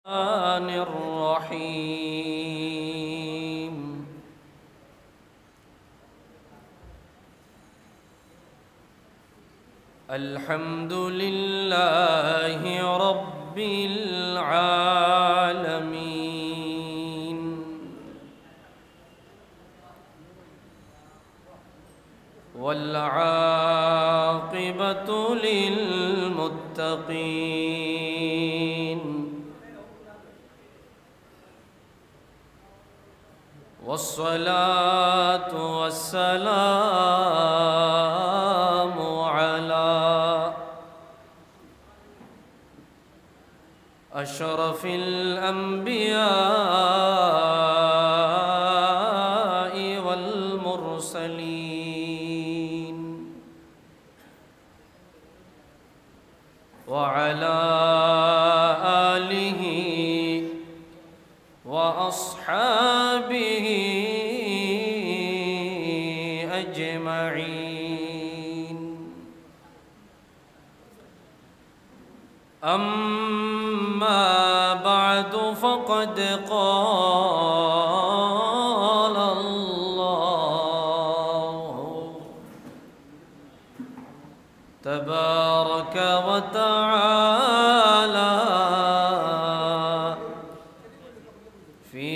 الرحيم الحمد لله رب العالمين والعاقبة للمتقين والصلاة والسلام على أشرف الأنبياء والمرسلين وعلى آله وأصحابه أجمعين أما بعد فقد قال الله تبارك وتعالى في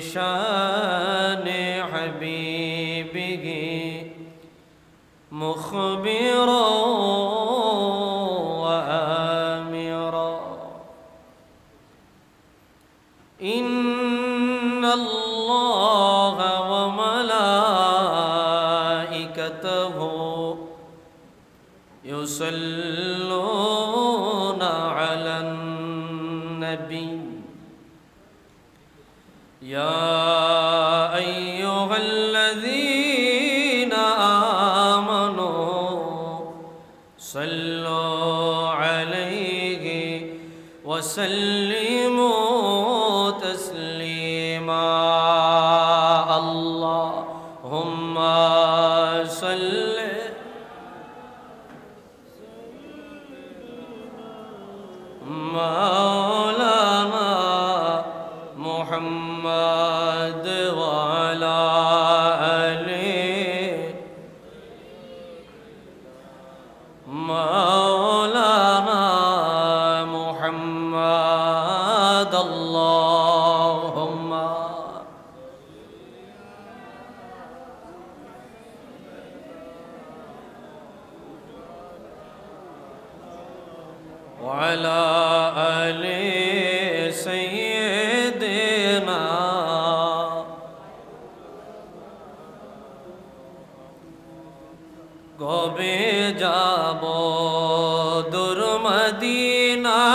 شان حبيبه مخبرا وآمرا إن الله وملائكته يصلون على النبي يا أيها الذين آمنوا صلوا عليه وسلموا تسليما اللهم صل مولانا محمد وعلى آله مولانا محمد اللهم وعلى آل سيدنا কবে যাব দূর মদিনায়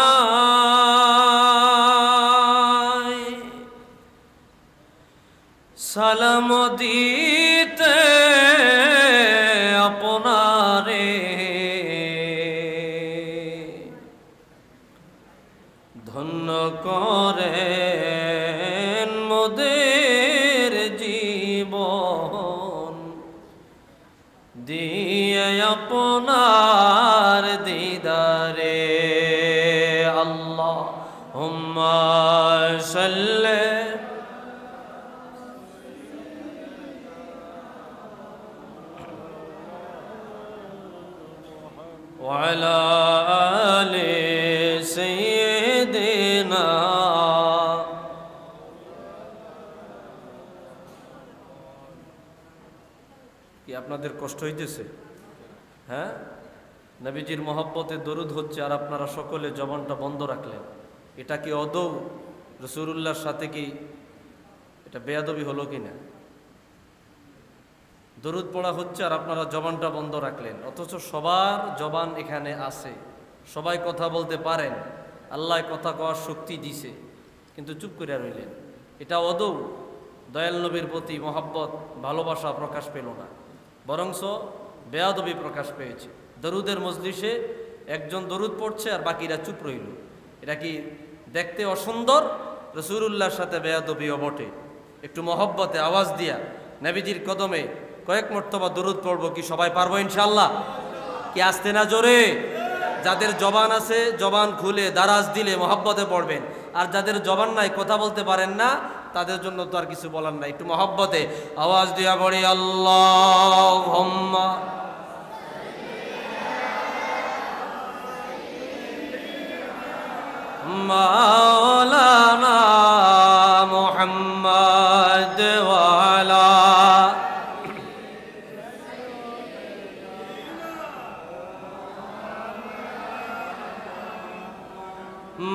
সালাম দিতে আপনারে ধন্য করেন মোদের জীবন দিয়ে আপনার দিদারে আল্লাহুম্মা সাল্লি وعلى آل سيدنا কি আপনাদের কষ্ট হইতেছে? হ্যাঁ, নবীজির মহব্বতে দরুদ হচ্ছে আর আপনারা সকলে জবানটা বন্ধ রাখলেন। এটা কি আদৌ রাসূলুল্লাহর সাথে কি এটা বেয়াদবি হলো কিনা? দরুদ পড়া হচ্ছে আর আপনারা জবানটা বন্ধ রাখলেন, অথচ সবার জবান এখানে আছে, সবাই কথা বলতে পারেন, আল্লাহ কথা কওয়ার শক্তি দিছে, কিন্তু চুপ করে রইলেন। এটা আদৌ দয়াল নবীর প্রতি মহব্বত ভালোবাসা প্রকাশ পেল না, বরংস বেয়াদবি প্রকাশ পেয়েছে। দরুদের মজলিসে একজন দরুদ পড়ছে আর বাকিরা চুপ রইল। এটা কি দেখতে অসুন্দর? রাসূলুল্লাহর সাথে বেয়াদবিও বটে। একটু মহব্বতে আওয়াজ দিয়া নবীজির কদমে কয়েক মর্তবা দরুদ পড়বো, কি সবাই পারবো ইনশাআল্লাহ? কি আসতে না জোরে? যাদের জবান আছে জবান খুলে দারাজ দিলে মহব্বতে পড়বেন, আর যাদের জবান নাই কথা বলতে পারেন না তাদের জন্য তো আর কিছু বলার নাই। একটু মহব্বতে আওয়াজ দিয়া পড়ি আল্লাহুম্মা মাওলানা মুহাম্মদ ওয়া আলা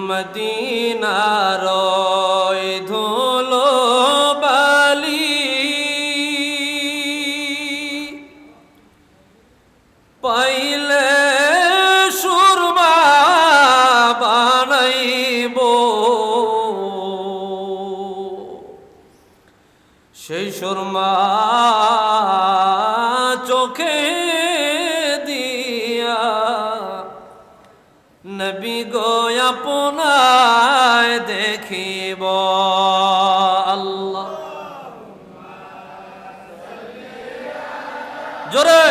মদিনার ওই ধুলো বালি পাইলে সুরমা বানাইব, সেই সুরমা চোখে দিয়া নবী গো আপনায় দেখিব। আল্লাহ জোরে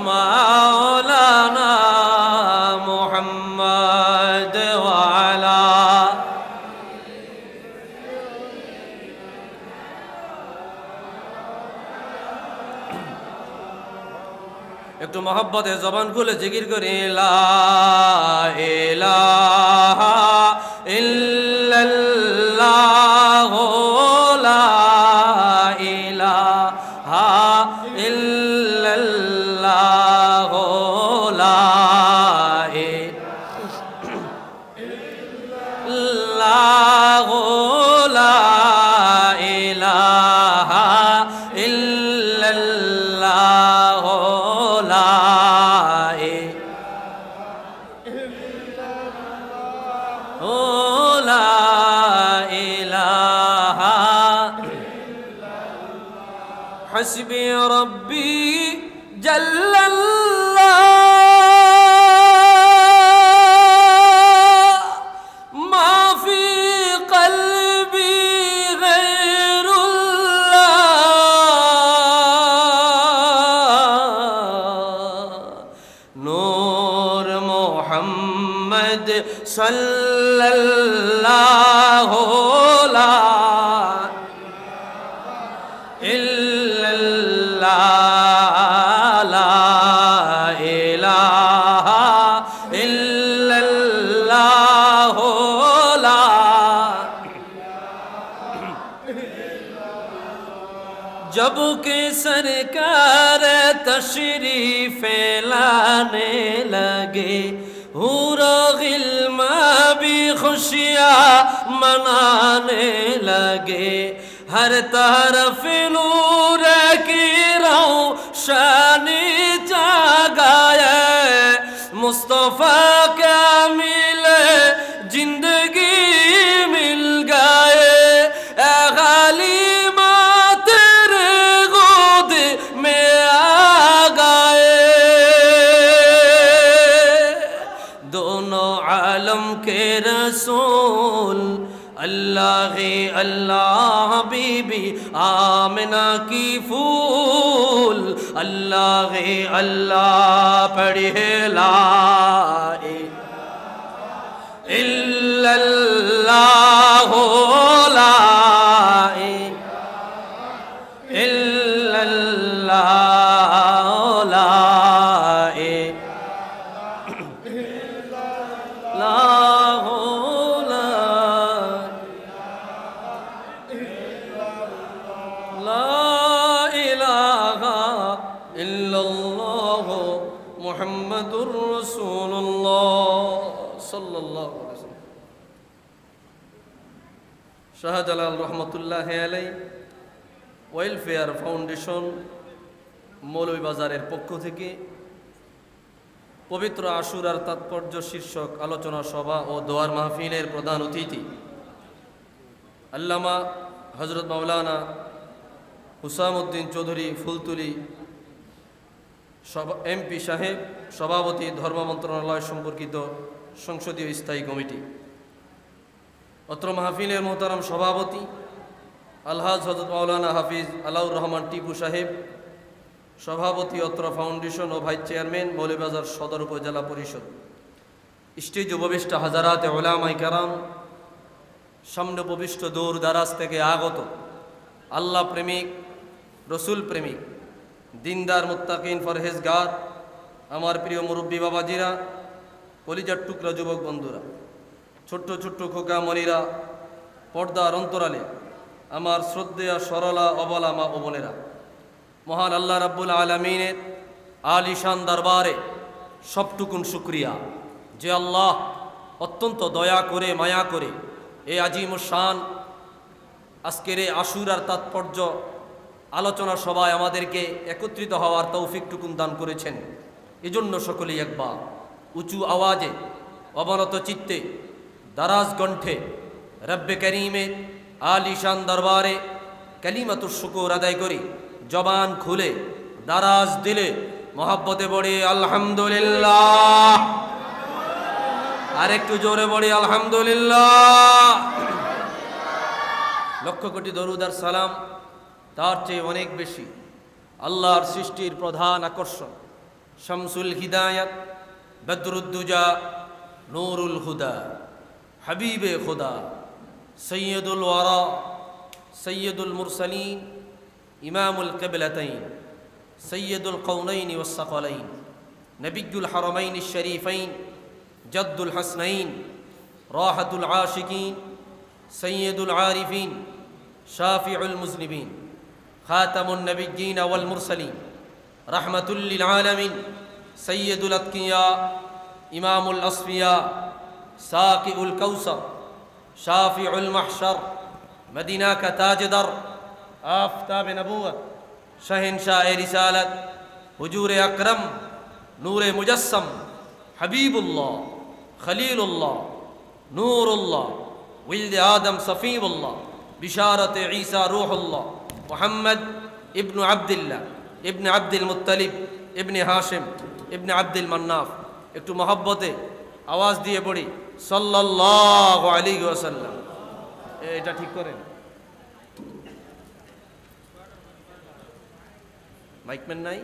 মাওলানা মুহাম্মদ ওয়া আলা একটু মহব্বতে জবান খুলে জিকির করি লা ইলাহা ইল্লাল্লাহ লা ইলাহা ইল্লাল্লাহ লা ইলাহা ইল্লাল্লাহ حسبي ربي جل الله ما في قلبي غير الله نور محمد صلى الله जब के सरकार तशरीफ लाने लगे हूरो गिल्मा भी खुशियाँ मनाने लगे हर तरफ नूर की रोशनी जगाए मुस्तफ़ा क्या मिले जिंदगी मिल गए गाली के रसूल अल्लाह अल्लाह बीबी आमिना की फूल अल्लाह अल्लाह पढ़े ला इल्लल्लाह ला इल्लल्लाह ला মুহাম্মাদুর রাসূলুল্লাহ সাল্লাল্লাহু আলাইহি ওয়াসাল্লাম। শাহজালাল রহমতুল্লাহি আলাইহি ওয়েলফেয়ার ফাউন্ডেশন মৌলভীবাজারের পক্ষ থেকে পবিত্র আশুরার তাৎপর্য শীর্ষক আলোচনা সভা ও দোয়ার মাহফিলের প্রধান অতিথি আল্লামা হযরত মাওলানা হুসামউদ্দিন চৌধুরী ফুলতুলি এমপি সাহেব, সভাপতি ধর্ম মন্ত্রণালয় সম্পর্কিত সংসদীয় স্থায়ী কমিটি, অত্র মাহফিলের মোহতারাম সভাপতি আলহাজ হযরত মাওলানা হাফিজ আলাউর রহমান টিপু সাহেব, সভাপতি অত্র ফাউন্ডেশন ও ভাইস চেয়ারম্যান মৌলভীবাজার সদর উপজেলা পরিষদ, স্টেজ উপবিষ্ট হাজারাতে উলামায়ে কেরাম, সামনে উপবিষ্ট দূর দারাজ থেকে আগত আল্লাহ প্রেমিক, রসুল প্রেমিক, দিনদার, মুত্তাকিন, ফরহেজগার, আমার প্রিয় মুরব্বী বাবাজিরা, কলিজার টুকরা যুবক বন্ধুরা, ছোট্ট ছোট্ট খোকা মনিরা, পর্দার অন্তরালে আমার শ্রদ্ধেয়া সরলা অবলা মা ও বোনেরা, মহান আল্লাহ রাব্বুল আলামিনের আলিশান দরবারে সবটুকুন শুকরিয়া যে আল্লাহ অত্যন্ত দয়া করে মায়া করে এই আজিমুশান আজকের এই আশুরার তাৎপর্য আলোচনা সভায় আমাদেরকে একত্রিত হওয়ার তৌফিকটুকুন দান করেছেন। এজন্য সকলেই একবার উঁচু আওয়াজে, অবনত চিত্তে, দারাজ কণ্ঠে রব্বে করিমের আলিশান দরবারে কালিমাতুশ শুকর আদায় করি, জবান খুলে দারাজ দিলে মহাব্বতে বড়ি আলহামদুলিল্লাহ। আর একটু জোরে বড়ি আলহামদুলিল্লাহ। লক্ষ কোটি দরুদ আর সালাম তার চেয়ে অনেক বেশি আল্লাহর সৃষ্টির প্রধান আকর্ষণ, শামসুল হিদায়াত, বদরুদ্দুজা, নূরুল হুদা, হাবিবে খুদা, সৈয়দুল ওয়ারা, সৈয়দুল মুরসালিন, ইমামুল কিবলাতাইন, সৈয়দুল কওনাইন ওয়াস সাকালাইন, নবিয়ুল হারামাইন শরীফাইন, জদ্দুল হাসনাইন, রাহাতুল আশিকিন, সৈয়দুল আরিফিন, শাফিউল মুজনিবিন, খাতামুন নবিয়্যিন ওয়াল মুরসালিন, রাহমাতুল লিল আলামিন, সৈয়দুল আতকিয়া, ইমামুল আসফিয়া, সাকিউল কাউসার, শাফিউল মাহশর, মদিনা কা তাজদার, আফতাব নবুয়ত, শহনশাহ রিসালত, হুজুর আকরম, নূরে মুজস্সম, হাবিবুল্লাহ, খলিলুল্লাহ, নূরুল্লাহ, উলদ আদম সফিউল্লাহ, বিশারত ঈসা রূহুল্লাহ, মুহাম্মদ ইবনু আব্দুল্লাহ ইবনে আব্দুল মুত্তালিব ইবনে হাশিম ইবনে আব্দুল মান্নাফ। একটু মহব্বতে আওয়াজ দিয়ে পড়ি সাল্লাল্লাহু আলাইহি ওয়াসাল্লাম। এটা ঠিক করেন, মাইকম্যান নাই?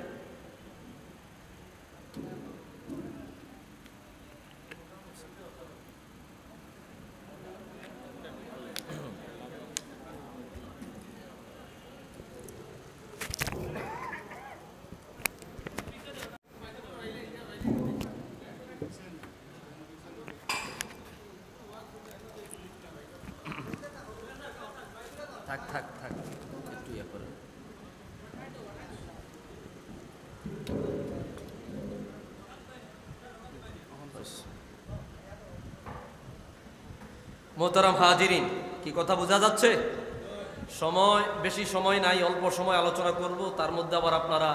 থাক থাক থাক, একটু ইয়ে করেন। মোহতারাম হাজিরিন, কি কথা বোঝা যাচ্ছে? সময় বেশি সময় নাই, অল্প সময় আলোচনা করব। তার মধ্যে আবার আপনারা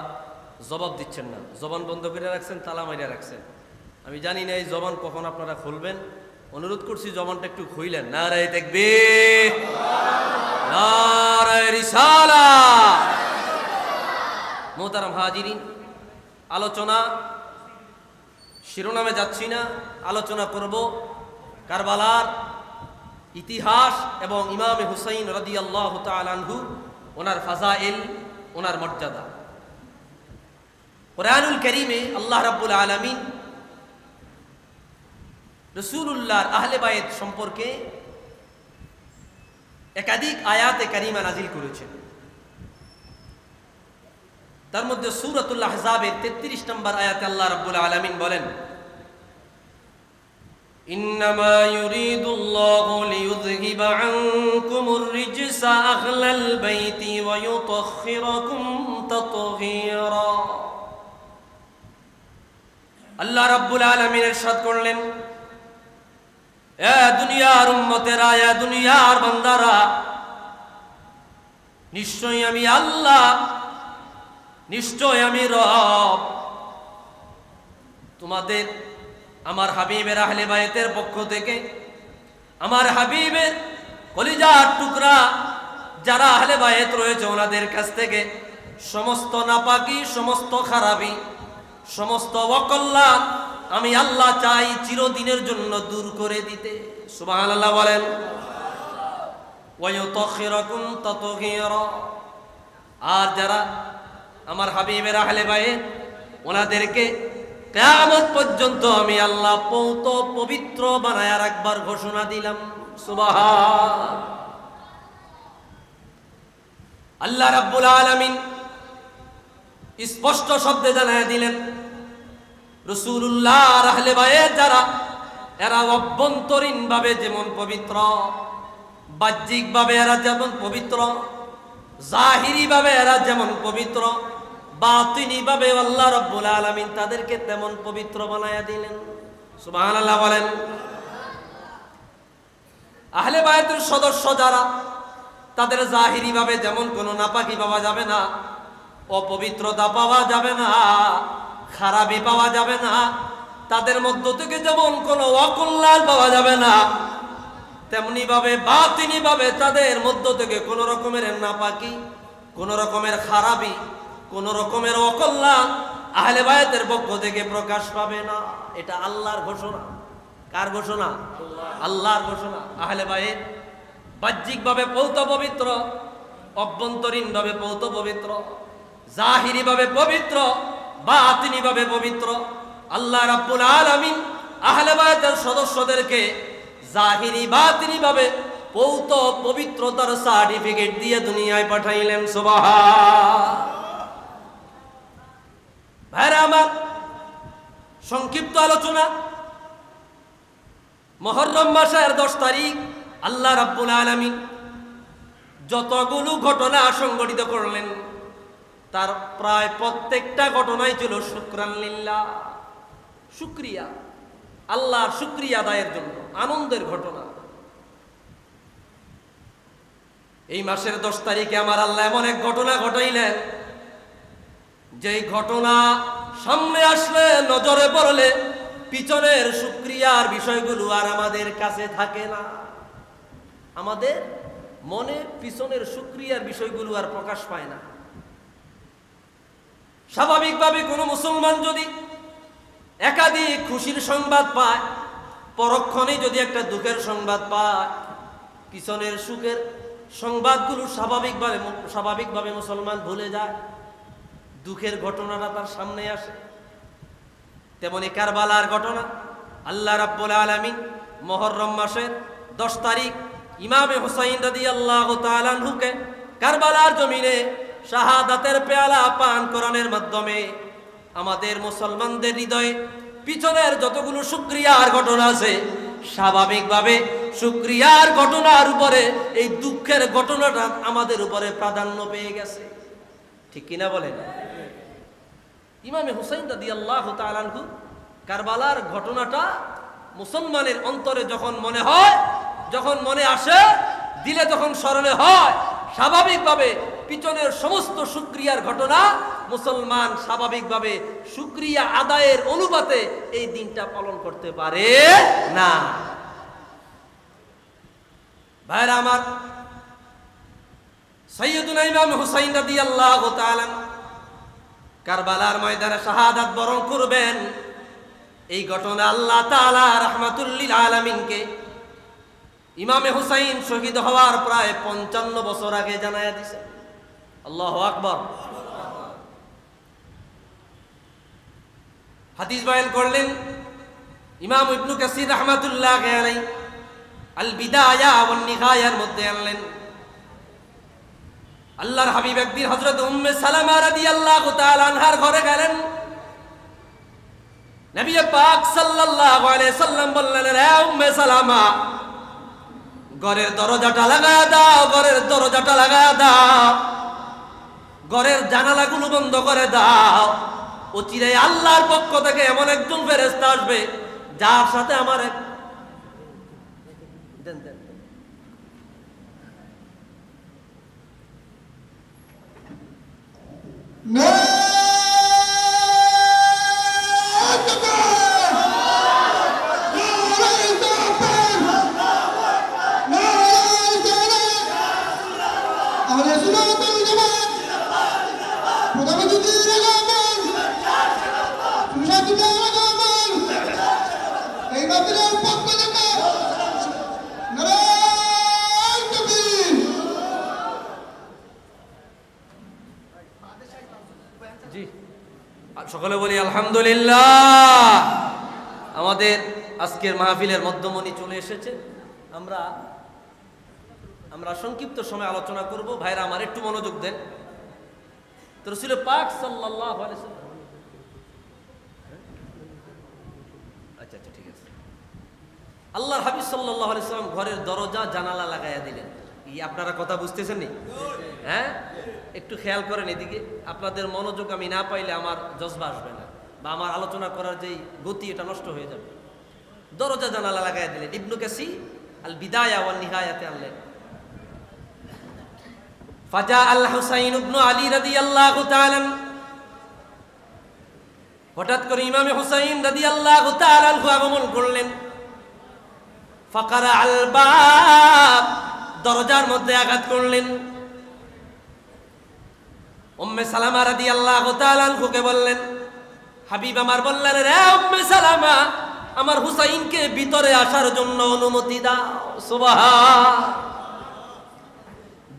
জবাব দিচ্ছেন না, জবান বন্ধ করে রাখছেন, তালা মাইরা রাখছেন। আমি জানি না এই জবান কখন আপনারা খুলবেন। অনুরোধ করছি জবানটা একটু খুইলেন। নারায়ে তাকবীর, নারায়ে রিসালাত। মোহতারাম হাজিরিন, আলোচনা শিরোনামে যাচ্ছি না, আলোচনা করব কারবালার ইতিহাস এবং ইমামে হুসাইন রাদিয়াল্লাহু তাআলা আনহু, ওনার ফাজাইল, ওনার মর্যাদা। কুরআনুল কারীমে আল্লাহ রাব্বুল আলামিন রাসূলুল্লাহর আহলে বায়ত সম্পর্কে একাধিক আয়াতে কারিমা নাজিল করেছেন। তার মধ্যে সূরাতুল আহজাবের 33 নম্বর আয়াতে আল্লাহ রাব্বুল আলামিন বলেন, ইন্নামা ইউরিদুল্লাহু লিইউযহিবা আনকুমুর রিজসা আহলাল বাইতি ওয়া ইউতাহহিরাকুম তাতহীরা। আল্লাহ রাব্বুল আলামিন ইরশাদ করলেন, এ দুনিয়ার উম্মতেরা, এ দুনিয়ার বান্দারা, নিশ্চয় আমি আল্লাহ, নিশ্চয় আমি রব, তোমাদের আমার হাবিবের আহলে বায়তের পক্ষ থেকে, আমার হাবিবের কলিজার টুকরা যারা আহলে বায়ত রয়েছে ওনাদের কাছ থেকে সমস্ত নাপাকি, সমস্ত খারাপি, সমস্ত অকল্যাণ আমি আল্লাহ চাই চিরদিনের জন্য দূর করে দিতে। সুবহানাল্লাহ বলেন। ওয়া ইউতাহহিরাকুম তাতহীরা। আর যারা আমার হাবিবের আহলে বাইত ওনাদেরকে কিয়ামত পর্যন্ত আমি আল্লাহ পৌত পবিত্র বানায় রাখবার ঘোষণা দিলাম। সুবহান আল্লাহ রাব্বুল আলামিন স্পষ্ট শব্দে জানায় দিলেন, রাসূলুল্লাহর আহলে বায়াত যারা, এরা অভ্যন্তরীণ ভাবে যেমন পবিত্র, বাহ্যিক ভাবে এরা যেমন পবিত্র, জাহিরি ভাবে এরা যেমন পবিত্র, বাতিনি ভাবে আল্লাহ রাব্বুল আলামিন তাদেরকে তেমন পবিত্র বানায়া দিলেন। সুবহানাল্লাহ বলেন। আহলে বায়াতের সদস্য যারা, তাদের জাহিরি ভাবে যেমন কোনো নাপাকি পাওয়া যাবে না, অপবিত্রতা পাওয়া যাবে না, খারাপি পাওয়া যাবে না, তাদের মধ্য থেকে যেমন কোনো অকল্যাণ পাওয়া যাবে না, তেমনি ভাবে বাতিনি ভাবে তাদের মধ্য থেকে কোনো রকমের নাপাকি, কোনো রকমের খারাপি, কোনো রকমের অকল্যাণ আহলে বায়াতের পক্ষ থেকে প্রকাশ পাবে না। এটা আল্লাহর ঘোষণা। কার ঘোষণা? আল্লাহর ঘোষণা। আহলে বায়াত বাহ্যিক ভাবে পৌত পবিত্র, অভ্যন্তরীণ ভাবে পৌত পবিত্র, জাহিরি ভাবে পবিত্র, বাতিনি ভাবে পবিত্র। আল্লাহ রাব্বুল আলামিন আহলে বায়াতের সদস্যদেরকে জাহিরি বাতিনি ভাবে পৌত পবিত্রতার সার্টিফিকেট দিয়ে দুনিয়ায় পাঠাইলেন। সুবহান। ভাইরা আমার, সংক্ষিপ্ত আলোচনা। মুহররম মাসের 10 তারিখ আল্লাহ রাব্বুল আলামিন যতগুলো ঘটনা সংঘটিত করলেন, তার প্রায় প্রত্যেকটা ঘটনাই ছিল শুকরান লিল্লাহ, শুকরিয়া, আল্লাহর শুকরিয়া আদায়ের জন্য, আনন্দের ঘটনা। এই মাসের 10 তারিখে আমার আল্লাহ এমন এক ঘটনা ঘটাইলেন, যেই ঘটনা সামনে আসলে, নজরে পড়লে পিছনের শুকরিয়ার বিষয়গুলো আর আমাদের কাছে থাকে না। আমাদের মনে পিছনের শুকরিয়ার বিষয়গুলো আর প্রকাশ পায় না। স্বাভাবিকভাবে কোনো মুসলমান যদি একাধিক খুশির সংবাদ পায়, পরক্ষণেই যদি একটা দুঃখের সংবাদ পায়, পিছনের সুখের সংবাদগুলো স্বাভাবিকভাবে মুসলমান ভুলে যায়, দুঃখের ঘটনাটা তার সামনে আসে। তেমনি কারবালার ঘটনা আল্লাহ রাব্বুল আলামিন মুহররম মাসের 10 তারিখ ইমামে হুসাইন রাদিয়াল্লাহু তাআলা আনহুকে কারবালার জমিনে শাহাদাতের পেয়ালা পান করানোর মাধ্যমে আমাদের মুসলমানদের হৃদয়ে পিছনের যতগুলো শুকরিয়ার ঘটনা আছে, স্বাভাবিকভাবে শুকরিয়ার ঘটনার উপরে এই দুঃখের ঘটনাটা আমাদের উপরে প্রাধান্য পেয়ে গেছে। ঠিক কিনা বলেন? ইমামে হুসাইন রাদিয়াল্লাহু তাআলা আনহু কারবালার ঘটনাটা মুসলমানের অন্তরে যখন মনে হয়, যখন মনে আসে, দিলে যখন স্মরণে হয়, স্বাভাবিকভাবে পিছনের সমস্ত শুকরিয়ার ঘটনা মুসলমান স্বাভাবিকভাবে শুকরিয়া আদায়ের অনুপাতে এই দিনটা পালন করতে পারে না। ভাইরা আমার, সাইয়্যিদুনা ইমাম হুসাইন রাদিয়াল্লাহু তাআলা কারবালার ময়দানে শাহাদাত বরণ করবেন। এই ঘটনা আল্লাহ তাআলা রাহমাতুল লিল আলামিনকে ইমামে হুসাইন শহীদ হওয়ার প্রায় 55 বছর আগে জানায়া দিয়েছে। আল্লাহু আকবার। হাদিস বয়ান করলেন ইমাম ইবনে কাসির রাহমাতুল্লাহি আলাইহি আল বিদায়া ওয়ান নিহায়ার মধ্যে আনলেন, আল্লাহর হাবিব একদিন হযরত উম্মে সালামা রাদিয়াল্লাহু তাআলা আনহার ঘরে গেলেন। নবী পাক সাল্লাল্লাহু আলাইহি সাল্লাম বললেন, হে উম্মে সালামা, ঘরের দরজাটা লাগায়া দাও, ঘরের দরজাটা লাগায়া দাও, ঘরের জানালাগুলো বন্ধ করে দাও। অচিরেই আল্লাহর পক্ষ থেকে এমন একজন ফেরেশতা আসবে যার সাথে আমার সকলে বলি আলহামদুলিল্লাহ। আমাদের আজকের মাহফিলের মধ্যমণি চলে এসেছে। আমরা সংক্ষিপ্ত সময় আলোচনা করব। ভাইরা আমার একটু মনোযোগ দেন। তো রাসূল পাক সাল্লাল্লাহু আলাইহি ওয়াসাল্লাম, আচ্ছা ঠিক আছে, আল্লাহর হাবিব সাল্লাল্লাহু আলাইহি ওয়াসাল্লাম ঘরের দরজা জানালা লাগাইয়া দিলেন। আপনারা কথা বুঝতেছেন নি? হ্যাঁ, একটু খেয়াল করেন এদিকে। আপনাদের মনোযোগ আমি না পাইলে আমার জজবা আসবে না, বা আমার আলোচনা করার যেই গতি এটা নষ্ট হয়ে যাবে। দরজা জানালা লাগাইয়া দিলেন। ইবনু কাসির আল বিদায়া ওয়ান নিহায়াতে আনলেন, ফাজা আল হুসাইন ইবনু আলী রাদিয়াল্লাহু তাআলা, হঠাৎ করে ইমামে হুসাইন রাদিয়াল্লাহু তাআলা আগমন করলেন। ফাকারা আল বাব, দরজার মধ্যে আঘাত করলেন। উম্মে সালামা রাদিয়াল্লাহু তাআলা আনহুকে বললেন, হাবিব আমার বললেন, রে উম্মে সালামা, আমার হুসাইনকে ভিতরে আসার জন্য অনুমতি দাও। সুবহান।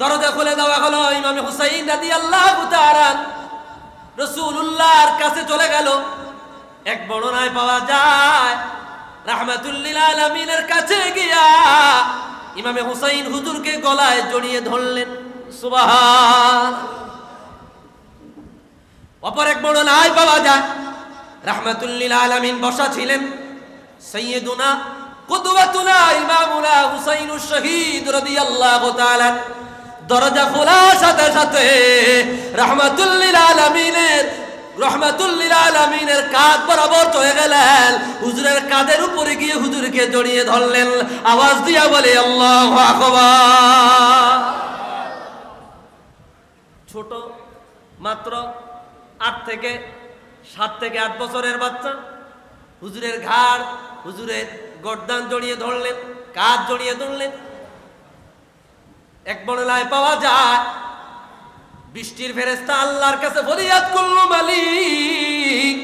দরজা খুলে দেওয়া হলো। ইমাম হুসাইন রাদিয়াল্লাহু তাআলা রাসূলুল্লাহর কাছে চলে গেল। এক বর্ণনায় পাওয়া যায় রাহমাতুল লিল আলামিনের কাছে গিয়া ইমামে হুসাইন হুজুরকে গলায় জড়িয়ে ধরলেন। সুবহান। অপর এক বর্ণনায় পাওয়া যায় রাহমাতুল লিল আলামিন বসা ছিলেন। সাইয়্যিদুনা কুদওয়াতুনা ইমামুনা হুসাইনুশ শহীদ রাদিয়াল্লাহু তাআলা দরজা খোলার সাথে সাথে রাহমাতুল লিল আলামিনের কাঁধ বরাবর চলে গেলেন। হুজুরের কাঁধের উপরে গিয়ে হুজুরকে জড়িয়ে ধরলেন। আওয়াজ দিয়া বলে আল্লাহু আকবার। ছোট মাত্র 7 থেকে 8 বছরের বাচ্চা হুজুরের ঘাড়, হুজুরের গর্দান জড়িয়ে ধরলেন, কাঁধ জড়িয়ে ধরলেন। এক বর্ণনায় পাওয়া যায় বৃষ্টির ফেরেশতা আল্লাহর কাছে ফরিয়াদ করল, মালিক,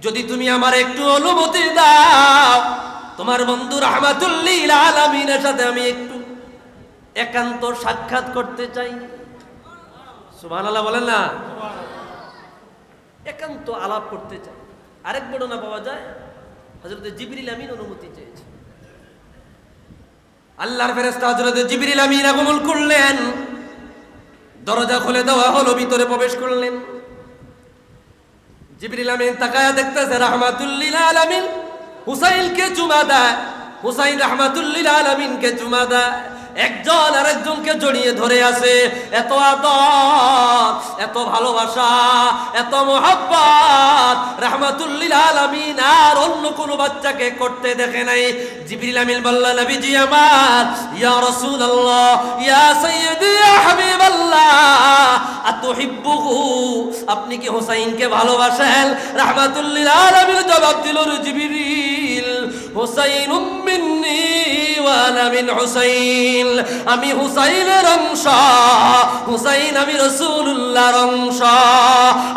যদি তুমি আমার একটু অনুমতি দাও, তোমার বন্ধু রাহমাতুল লিল আলামিনের সাথে আমি একটু একান্ত সাক্ষাৎ করতে চাই। সুবহানাল্লাহ বলেন না? একান্ত আলাপ করতে চাই। আরেক বর্ণনা পাওয়া যায় হযরত জিবরিল আমিন অনুমতি চেয়েছে। আল্লাহর ফেরেশতা হযরত জিবরিল আমিন আগমন করলেন। দরজা খুলে দেওয়া হলো, ভিতরে প্রবেশ করলেন। জিবরিল আমিন তাকায়া দেখতেছে রাহমাতুল লিল আলামিন হুসাইনকে চুমা দেয়। হুসাইন রাহমাতুল লিল আলামিনকে চুমা দেয়। একজন আরেকজনকে জড়িয়ে ধরে আছে। এত আদর, এত ভালোবাসা, এত মোহাব্বত রাহমাতুল লিল আলামিন আর অন্য কোন বাচ্চাকে করতে দেখে নাই। জিবরিল আমিন বললেন, নবীজি আমার, ইয়া রাসূলুল্লাহ, ইয়া সাইয়্যিদি, ইয়া হাবিবাল্লাহ, আতুহিব্বুহু, আপনি কি হুসাইনকে ভালোবাসেন? রাহমাতুল লিল আলামিন জবাব দিল, জিবরিল, হুসাইনুম মিন্নি ওয়া আনা মিন হুসাইন, আমি হুসাইনের অংশ, হুসাইন আমি রাসূলুল্লাহর অংশ।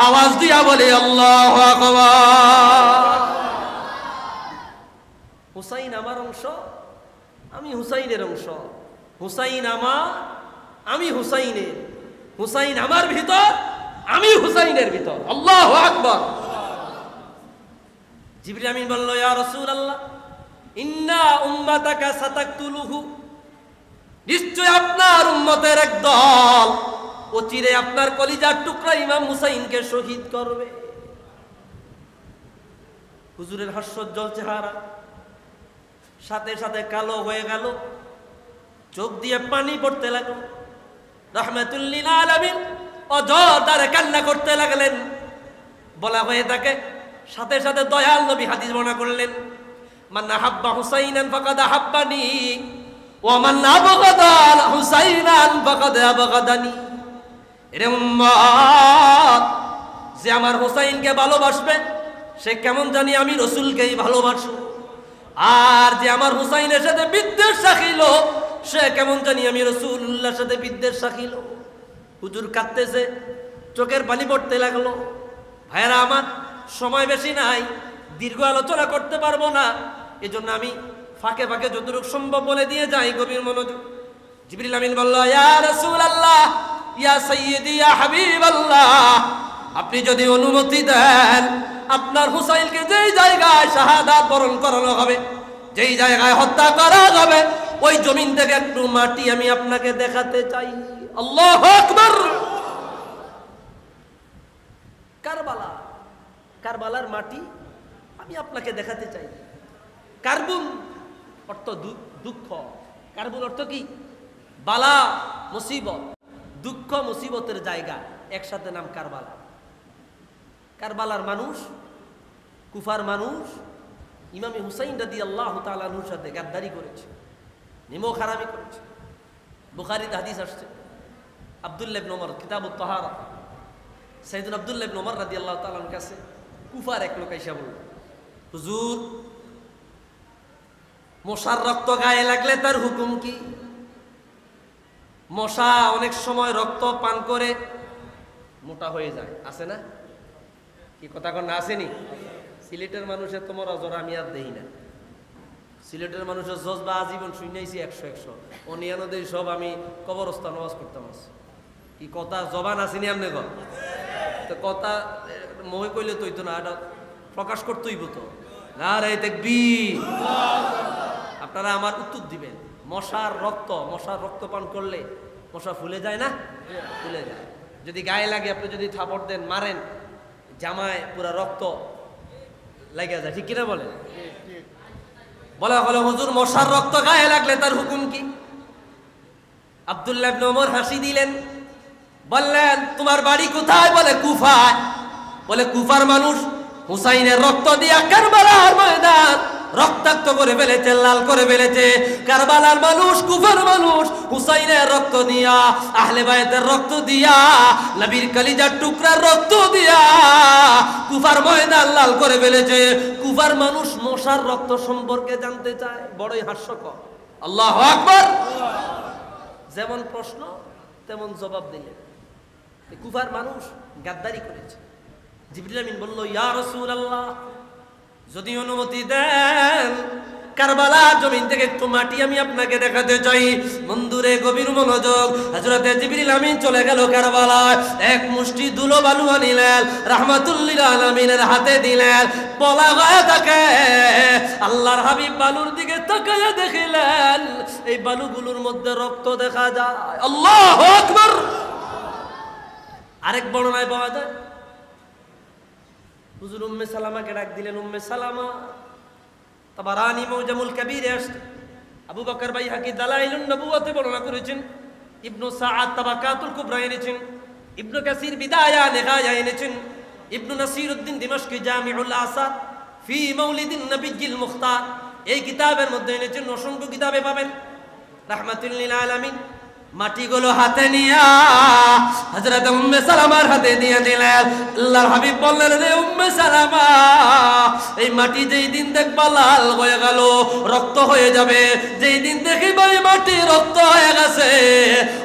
আওয়াজ দিয়া বলে আল্লাহু আকবার। হুসাইন আমার অংশ, আমি হুসাইনের অংশ। হুসাইন আমার, আমি হুসাইনের। হুসাইন আমার ভিতর, আমি হুসাইনের ভিতর। আল্লাহু আকবার। জিবরিল আমিন বলল, ইয়া রাসূলুল্লাহ, ইন্না উম্মাতাকা সাতাকতুলুহু, নিশ্চয় আপনার উম্মতের এক দল অচিরে আপনার কলিজার টুকরা ইমাম হুসাইনকে শহীদ করবে। হুজুরের হাস্যোজ্জ্বল চেহারা সাথে সাথে কালো হয়ে গেল, চোখ দিয়ে পানি পড়তে লাগলো। রাহমাতুল লিল আলামিন অঝরে কান্না করতে লাগলেন। বলা হয়ে থাকে সাথে সাথে দয়াল নবী হাদিস বর্ণনা করলেন, মান আহাব্বা হুসাইনান ফাকাদ আহাব্বানি ওয়া মান আবগাদা হুসাইনান ফাকাদ আবগাদানি। এরে উম্মত, যে আমার হুসাইনকে ভালোবাসবে সে কেমন জানি আমি রাসূলকেই ভালোবাসবো, আর যে আমার হুসাইনের সাথে বিদ্বেষ রাখিল সে কেমন জানি আমি রাসূলুল্লাহর সাথে বিদ্বেষ রাখিল। হুজুর কাঁদতেছে, চোখের পানি পড়তে লাগলো। ভাইরা আমার, সময় বেশি নাই, দীর্ঘ আলোচনা করতে পারবো না, এজন্য আমি ফাঁকে ফাঁকে যতটুকু সম্ভব বলে দিয়ে যাই। গভীর মনোযোগ। জিবরিল আমিন বলল, ইয়া রাসূলুল্লাহ, ইয়া সাইয়্যিদি, ইয়া হাবিবাল্লাহ, আপনি যদি অনুমতি দেন আপনার হুসাইনকে যেই জায়গায় শাহাদাত বরণ করানো হবে, যেই জায়গায় হত্যা করা হবে, ওই জমিন থেকে একটু মাটি আমি আপনাকে দেখাতে চাই। আল্লাহু আকবার। কারবালা, কারবালার মাটি আমি আপনাকে দেখাতে চাই। কার্বুল অর্থ দুঃখ, কার্বুল অর্থ কি? বালা, মুসিবত, দুঃখ মুসিবতের জায়গা, একসাথে নাম কারবালা। কারবালার মানুষ, কুফার মানুষ ইমামে হুসাইন রাদিয়াল্লাহু তাআলা আনহুর সাথে গাদ্দারি করেছে, নিমক হারামি করেছে। বুখারীতে হাদিস আসছে, আব্দুল্লাহ ইবনে ওমর কিতাবুত তাহারা, সাইয়েদুনা আব্দুল্লাহ ইবনে ওমর রাদিয়াল্লাহু তাআলা আনহুর কাছে কুফার এক লোক এসে বলল, হুজুর, মশার রক্ত গায়ে লাগলে তার হুকুম কি? মশা অনেক সময় রক্ত পান করে মোটা হয়ে যায়, আছে না? কি কথা কন না আসেনি? সিলেটের মানুষের তোমার অজর আমি আর দেই না। সিলেটের মানুষের জজবা আজীবন শুনাইছি 100 অনিয়ানদের সব আমি কবরস্থান ওয়াজ করতাম। কি কথা জবান আসেনি আপনি গো? তো কথা মহে কইলে তৈতো না, এটা প্রকাশ করতেই হতো না। রে তাকবীর। আপনারা আমার উত্তর দিবেন, মশার রক্ত পান করলে মশা ফুলে যায় না? ফুলে যায়। যদি গায়ে লাগে, আপনি যদি থাপড় দেন, মারেন, জামায় পুরা রক্ত লেগে যায়, ঠিক কিনা বলেন? বলা হলো, হুজুর, মশার রক্ত গায়ে লাগলে তার হুকুম কি? আব্দুল্লাহ ইবনে ওমর হাসি দিলেন, বললেন, তোমার বাড়ি কোথায়? বলে কুফায়। বলে কুফার মানুষ হুসাইনের রক্ত দিয়া কারবালার ময়দান রক্তাক্ত করে ফেলেছে, লাল করে ফেলেছে। কারবালার মানুষ, কুফার মানুষ হুসাইনের রক্ত দিয়া, আহলে বায়তের রক্ত দিয়া, নবীর কলিজার টুকরার রক্ত দিয়া কুফার ময়দান লাল করে ফেলেছে। কুফার মানুষ মশার রক্ত সম্পর্কে জানতে চায়, বড়ই হাস্যকর। আল্লাহু আকবার। যেমন প্রশ্ন তেমন জবাব দিলেন। কুফার মানুষ গাদ্দারি করেছে। জিবরিল আমিন বলল, ইয়া রাসূলুল্লাহ, যদি অনুমতি দেন কারবালার জমিন থেকে একটু মাটি আমি আপনাকে দেখাতে চাই। বন্ধুরে গভীর মনোযোগ, হযরতে জিবরিল আমিন চলে গেল কারবালায়। এক মুষ্টি ধুলো বালু আনিলেন, রাহমাতুল লিল আলামিনের হাতে দিলেন। বলা হয় থাকে, আল্লাহর হাবিব বালুর দিকে তাকায়া দেখিলেন, এই বালুগুলোর মধ্যে রক্ত দেখা যায়। আল্লাহু আকবার। আরেক বর্ণনায় পাওয়া যায়, হুজুর উম্মে সালামাকে ডাক দিলেন। উম্মে সালামা তাবারানি মুজামুল কবীরে আসছে, আবু বকর বাইহাকি দালাইলুন নবুওয়াতে বর্ণনা করেছেন, ইবনু সাআদ তাবাকাতুল কুবরা এনেছেন, ইবনু কাসির বিদায়া নিহায়া এনেছেন, ইবনু নাসিরউদ্দিন দিমাশকি জামিউল আসার ফি মাউলিদিন নবিয়্যিল মুখতার, এই কিতাবের মধ্যে এনেছেন। অসংখ্য কিতাবে পাবেন। রাহমাতুল লিল আলামিন মাটিগুলো হাতে নিয়া হযরত উম্মে সালামার হাতে দিয়ে দিলেন। আল্লাহর হাবিব বললেন, রে উম্মে সালামা, এই মাটি যেই দিন দেখবা লাল হয়ে গেল, রক্ত হয়ে যাবে, যেই দিন দেখিবা এই মাটি রক্ত হয়ে গেছে,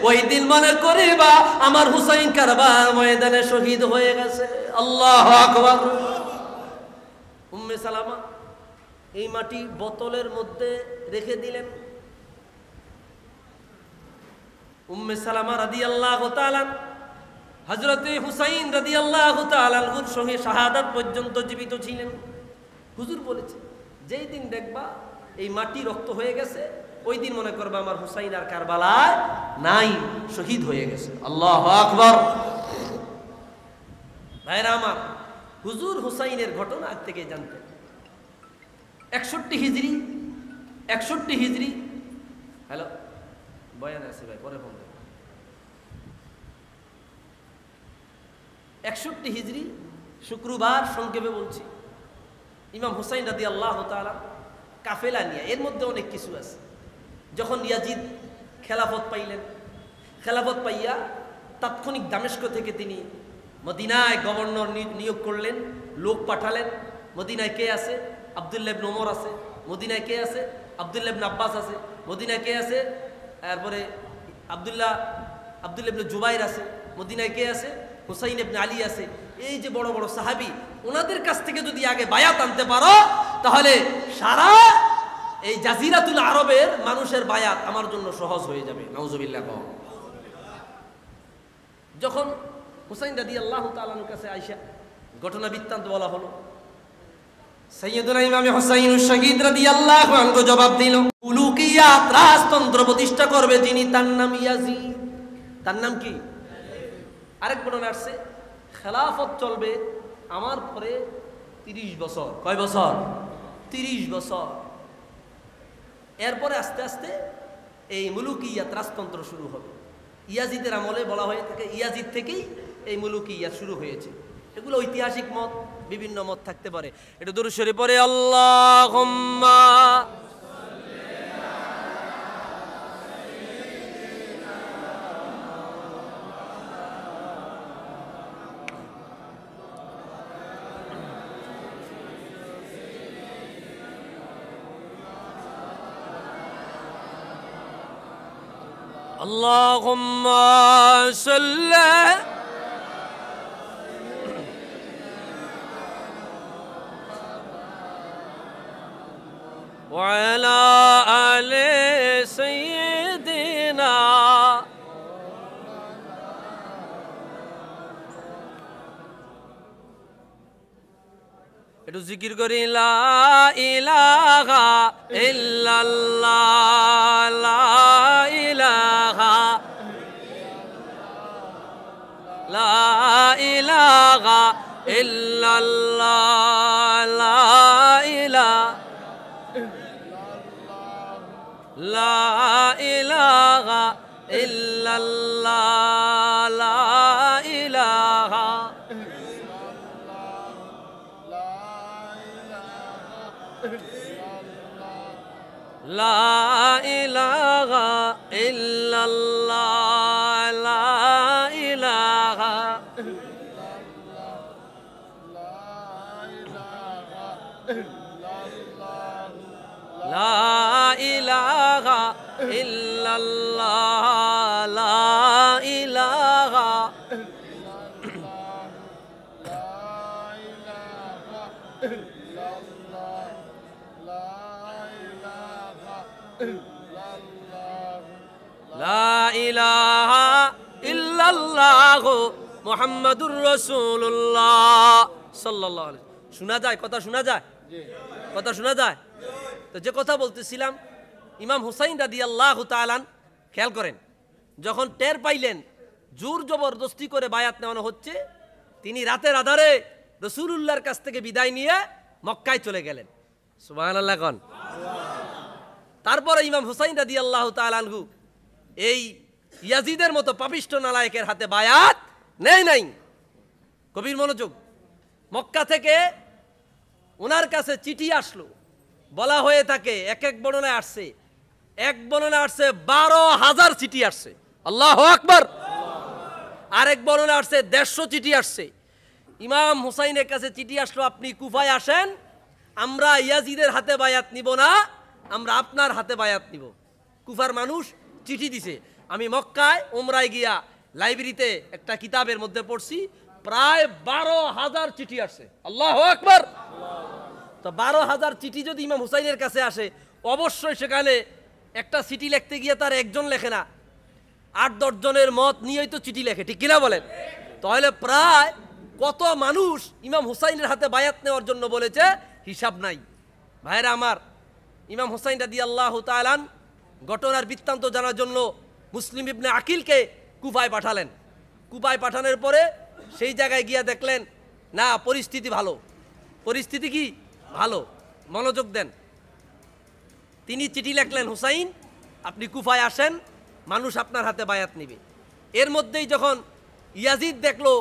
ওই দিন মনে করিবা আমার হুসাইন কারবালার ময়দানে শহীদ হয়ে গেছে। আল্লাহু আকবার। উম্মে সালামা এই মাটি বোতলের মধ্যে রেখে দিলেন। উম্মে সালামা রাদিয়াল্লাহু তাআলা হযরতে হুসাইন রাদিয়াল্লাহু তাআলা আনহুর সঙ্গে শাহাদাত পর্যন্ত জীবিত ছিলেন। হুজুর বলেছে, যেই দিন দেখবা এই মাটি রক্ত হয়ে গেছে, ওই দিন মনে করবা আমার হুসাইন আর কারবালায় নাই, শহীদ হয়ে গেছে। আল্লাহু আকবার। ভাইরা আমার, হুজুর হুসাইনের ঘটনা আগ থেকে জানতেন। 61 হিজরি। হ্যালো, বয়ান আছে ভাই, পরে ফোন দেব। 61 হিজরি শুক্রবার, সংক্ষেপে বলছি, ইমাম হুসাইন রাদিয়াল্লাহু তাআলা কাফেলা নিয়ে, এর মধ্যে অনেক কিছু আছে। যখন ইয়াজিদ খেলাফত পাইলেন, খেলাফত পাইয়া তাৎক্ষণিক দামেস্ক থেকে তিনি মদিনায় গভর্নর নিয়োগ করলেন, লোক পাঠালেন। মদিনায় কে আছে? আব্দুল্লাহ ইবনে ওমর আছে। মদিনায় কে আছে? আব্দুল্লাহ ইবনে আব্বাস আছে। মদিনায় কে আছে? তারপরে আব্দুল্লাহ ইবনে জুবাইর আছে। মদিনায় কে আছে? হুসাইন ইবনে আলী আছে। এই যে বড় বড় সাহাবী, ওনাদের কাছ থেকে যদি আগে বায়াত আনতে পারো, তাহলে সারা এই জাজিরাতুল আরবের মানুষের বায়াত আমার জন্য সহজ হয়ে যাবে। নাউজুবিল্লাহ। যখন হুসাইন রাদিয়াল্লাহু তাআলা আনহুর কাছে আয়েশা ঘটনা বৃত্তান্ত বলা হলো। সাইয়্যিদুনা ইমাম হুসাইন শাহীদ রাদিয়াল্লাহু আনহু জবাব দিল, উলুকিয়াত রাজতন্ত্র প্রতিষ্ঠা করবে যিনি, তার নাম ইয়াজিদ। তার নাম কি? আরেক ঘটনা আসছে, খেলাফত চলবে আমার পরে 30 বছর। কয় বছর? 30 বছর। এরপরে আস্তে আস্তে এই মুলুকিয়াত রাজতন্ত্র শুরু হবে। ইয়াজিদের আমলে বলা হয়ে থাকে, ইয়াজিদ থেকেই এই মুলুকিয়াত শুরু হয়েছে। এগুলো ঐতিহাসিক মত, বিভিন্ন মত থাকতে পারে। এটা দরুদ শরীফ পড়ে আল্লাহুম্মা আল্লাহুম্মা সাল্লি ওয়া আলা আলি সাইয়্যিদিনা। একটু জিকির করি, লা ইলাহা ইল্লাল্লাহ, লা ইলাহা, লা ইলাহা ইল্লাল্লাহ, লা ইলাহা, লা ইলাহা ইল্লাল্লাহ, লা ইলাহা, লা ইলাহা ইল্লাল্লাহ, লা ইলাহা, লা ইলাহা ইল্লাল্লাহ, লা ইলাহা, লা ইলাহা ইল্লাল্লাহ মুহাম্মাদুর রাসূলুল্লাহ সাল্লাল্লাহু আলাইহি। শোনা যায় কথা? শোনা যায় কথা? শোনা যায়? তো যে কথা বলতেছিলাম, ইমাম হুসাইন রাদিয়াল্লাহু তাআলা, খেয়াল করেন, যখন টের পাইলেন জোর জবরদস্তি করে বায়াত নেওয়ানো হচ্ছে, তিনি রাতের আধারে রাসূলুল্লাহর কাছ থেকে বিদায় নিয়ে মক্কায় চলে গেলেন। সুবহানাল্লাহ কোন। তারপরে ইমাম হুসাইন রাদিয়াল্লাহু তাআলা আনহু এই ইয়াজিদের মতো পাপিষ্ঠ নালায়েকের হাতে বায়াত নেয় নাই। কবির মনোযোগ। মক্কা থেকে ওনার কাছে চিঠি আসলো, বলা হয়ে থাকে, এক এক বর্ণনায় আসছে, এক বর্ণনায় আসছে 12,000 চিঠি আসছে। আল্লাহু আকবার। আরেক বর্ণনায় আসছে 150 চিঠি আসছে। ইমাম হুসাইনের কাছে চিঠি আসলো, আপনি কুফায় আসেন, আমরা ইয়াজিদের হাতে বায়াত নিব না, আমরা আপনার হাতে বায়াত নিব। কুফার মানুষ চিঠি দিছে। আমি মক্কায় উমরায় গিয়া লাইব্রেরিতে একটা কিতাবের মধ্যে পড়ছি, প্রায় 12,000 চিঠি আসছে। আল্লাহু আকবার। তো 12,000 চিঠি যদি ইমাম হুসাইনের কাছে আসে, অবশ্যই সেখানে একটা চিঠি লিখতে গিয়ে তার একজন লেখে না, 8-10 জনের মত নিয়েই তো চিঠি লেখে, ঠিক কিনা বলেন? তাহলে প্রায় কত মানুষ ইমাম হুসাইনের হাতে বায়াত নেওয়ার জন্য বলেছে, হিসাব নাই। ভাইরা আমার, ইমাম হুসাইন রাদিয়াল্লাহু তাআলা ঘটনার বৃত্তান্ত জানার জন্য মুসলিম ইবনে আকিলকে কুফায় পাঠালেন। কুফায় পাঠানোর পরে সেই জায়গায় গিয়া দেখলেন, না, পরিস্থিতি ভালো। পরিস্থিতি কি ভালো? মনোযোগ দেন। তিনি চিঠি লিখলেন, হুসাইন আপনি কুফায় আসেন, মানুষ আপনার হাতে বায়াত নিবে। এর মধ্যেই যখন ইয়াজিদ দেখলো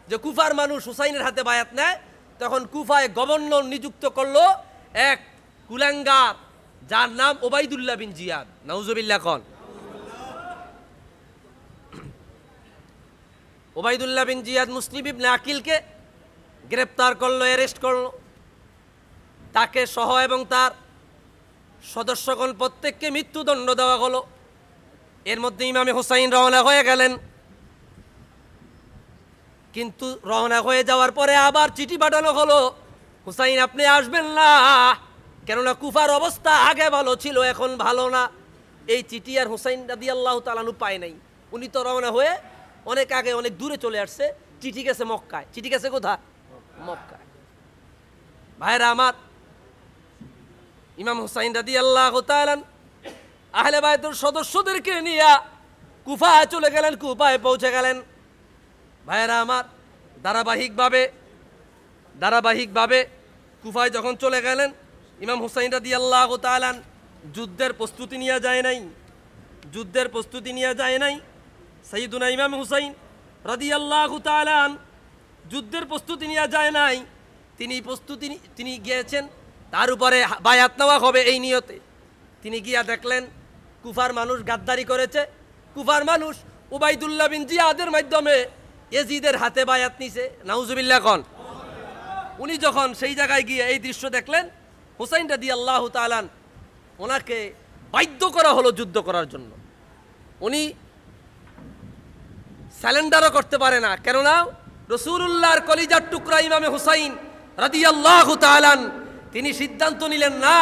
যে কুফার মানুষ হুসাইনের হাতে বায়াত নেয়, তখন কুফায় গভর্নর নিযুক্ত করলো এক কুলাঙ্গার, যার নাম ওবাইদুল্লাহ বিন জিয়াদ। নাউজুবিল্লাহ কোন। ওবাইদুল্লাহ বিন জিয়াদ মুসলিম ইবনে আকিলকে গ্রেপ্তার করলো, অ্যারেস্ট করলো। তাকে সহ এবং তার সদস্যগণ প্রত্যেককে মৃত্যুদণ্ড দেওয়া হলো। এর মধ্যে ইমামে হুসাইন রওনা হয়ে গেলেন। কিন্তু রওনা হয়ে যাওয়ার পরে আবার চিঠি পাঠানো হলো, হুসাইন আপনি আসবেন না, কেননা কুফার অবস্থা আগে ভালো ছিল, এখন ভালো না। এই চিঠি আর হুসাইন রাদিয়াল্লাহু তাআলা আনহু পায় নাই। উনি তো রওনা হয়ে অনেক আগে, অনেক দূরে চলে আসছে, চিঠি গেছে মক্কায়। চিঠি গেছে কোথায়? মক্কায়। ভাইরা আমার, ইমাম হুসাইন রাদিয়াল্লাহু তাআলা আহলে বায়তের সদস্যদেরকে নিয়ে কুফায় চলে গেলেন, কুফায় পৌঁছে গেলেন। ভাইরা আমার, ধারাবাহিকভাবে কুফায় যখন চলে গেলেন, ইমাম হুসাইন রাদিয়াল্লাহু তাআলা যুদ্ধের প্রস্তুতি নিয়ে যায় নাই। সাইয়্যিদুনা ইমাম হুসাইন রাদিয়াল্লাহু তাআলা যুদ্ধের প্রস্তুতি নিয়ে যায় নাই। তিনি গিয়েছেন, তার উপরে বায়াত নেওয়া হবে এই নিয়তে। তিনি গিয়া দেখলেন কুফার মানুষ গাদ্দারি করেছে। কুফার মানুষ উবাইদুল্লাহ বিন জিয়াদের মাধ্যমে ইয়াজিদের হাতে বায়াত নিছে। নাউজুবিল্লাহ কোন। উনি যখন সেই জায়গায় গিয়ে এই দৃশ্য দেখলেন, হুসাইন রাদিয়াল্লাহু তাআলা ওনাকে বাধ্য করা হলো যুদ্ধ করার জন্য। উনি স্যালেন্ডারও করতে পারে না, কেননা রাসূলুল্লাহর কলিজার টুকরা ইমামে হুসাইন রাদিয়াল্লাহু তাআলা তিনি সিদ্ধান্ত নিলেন, না,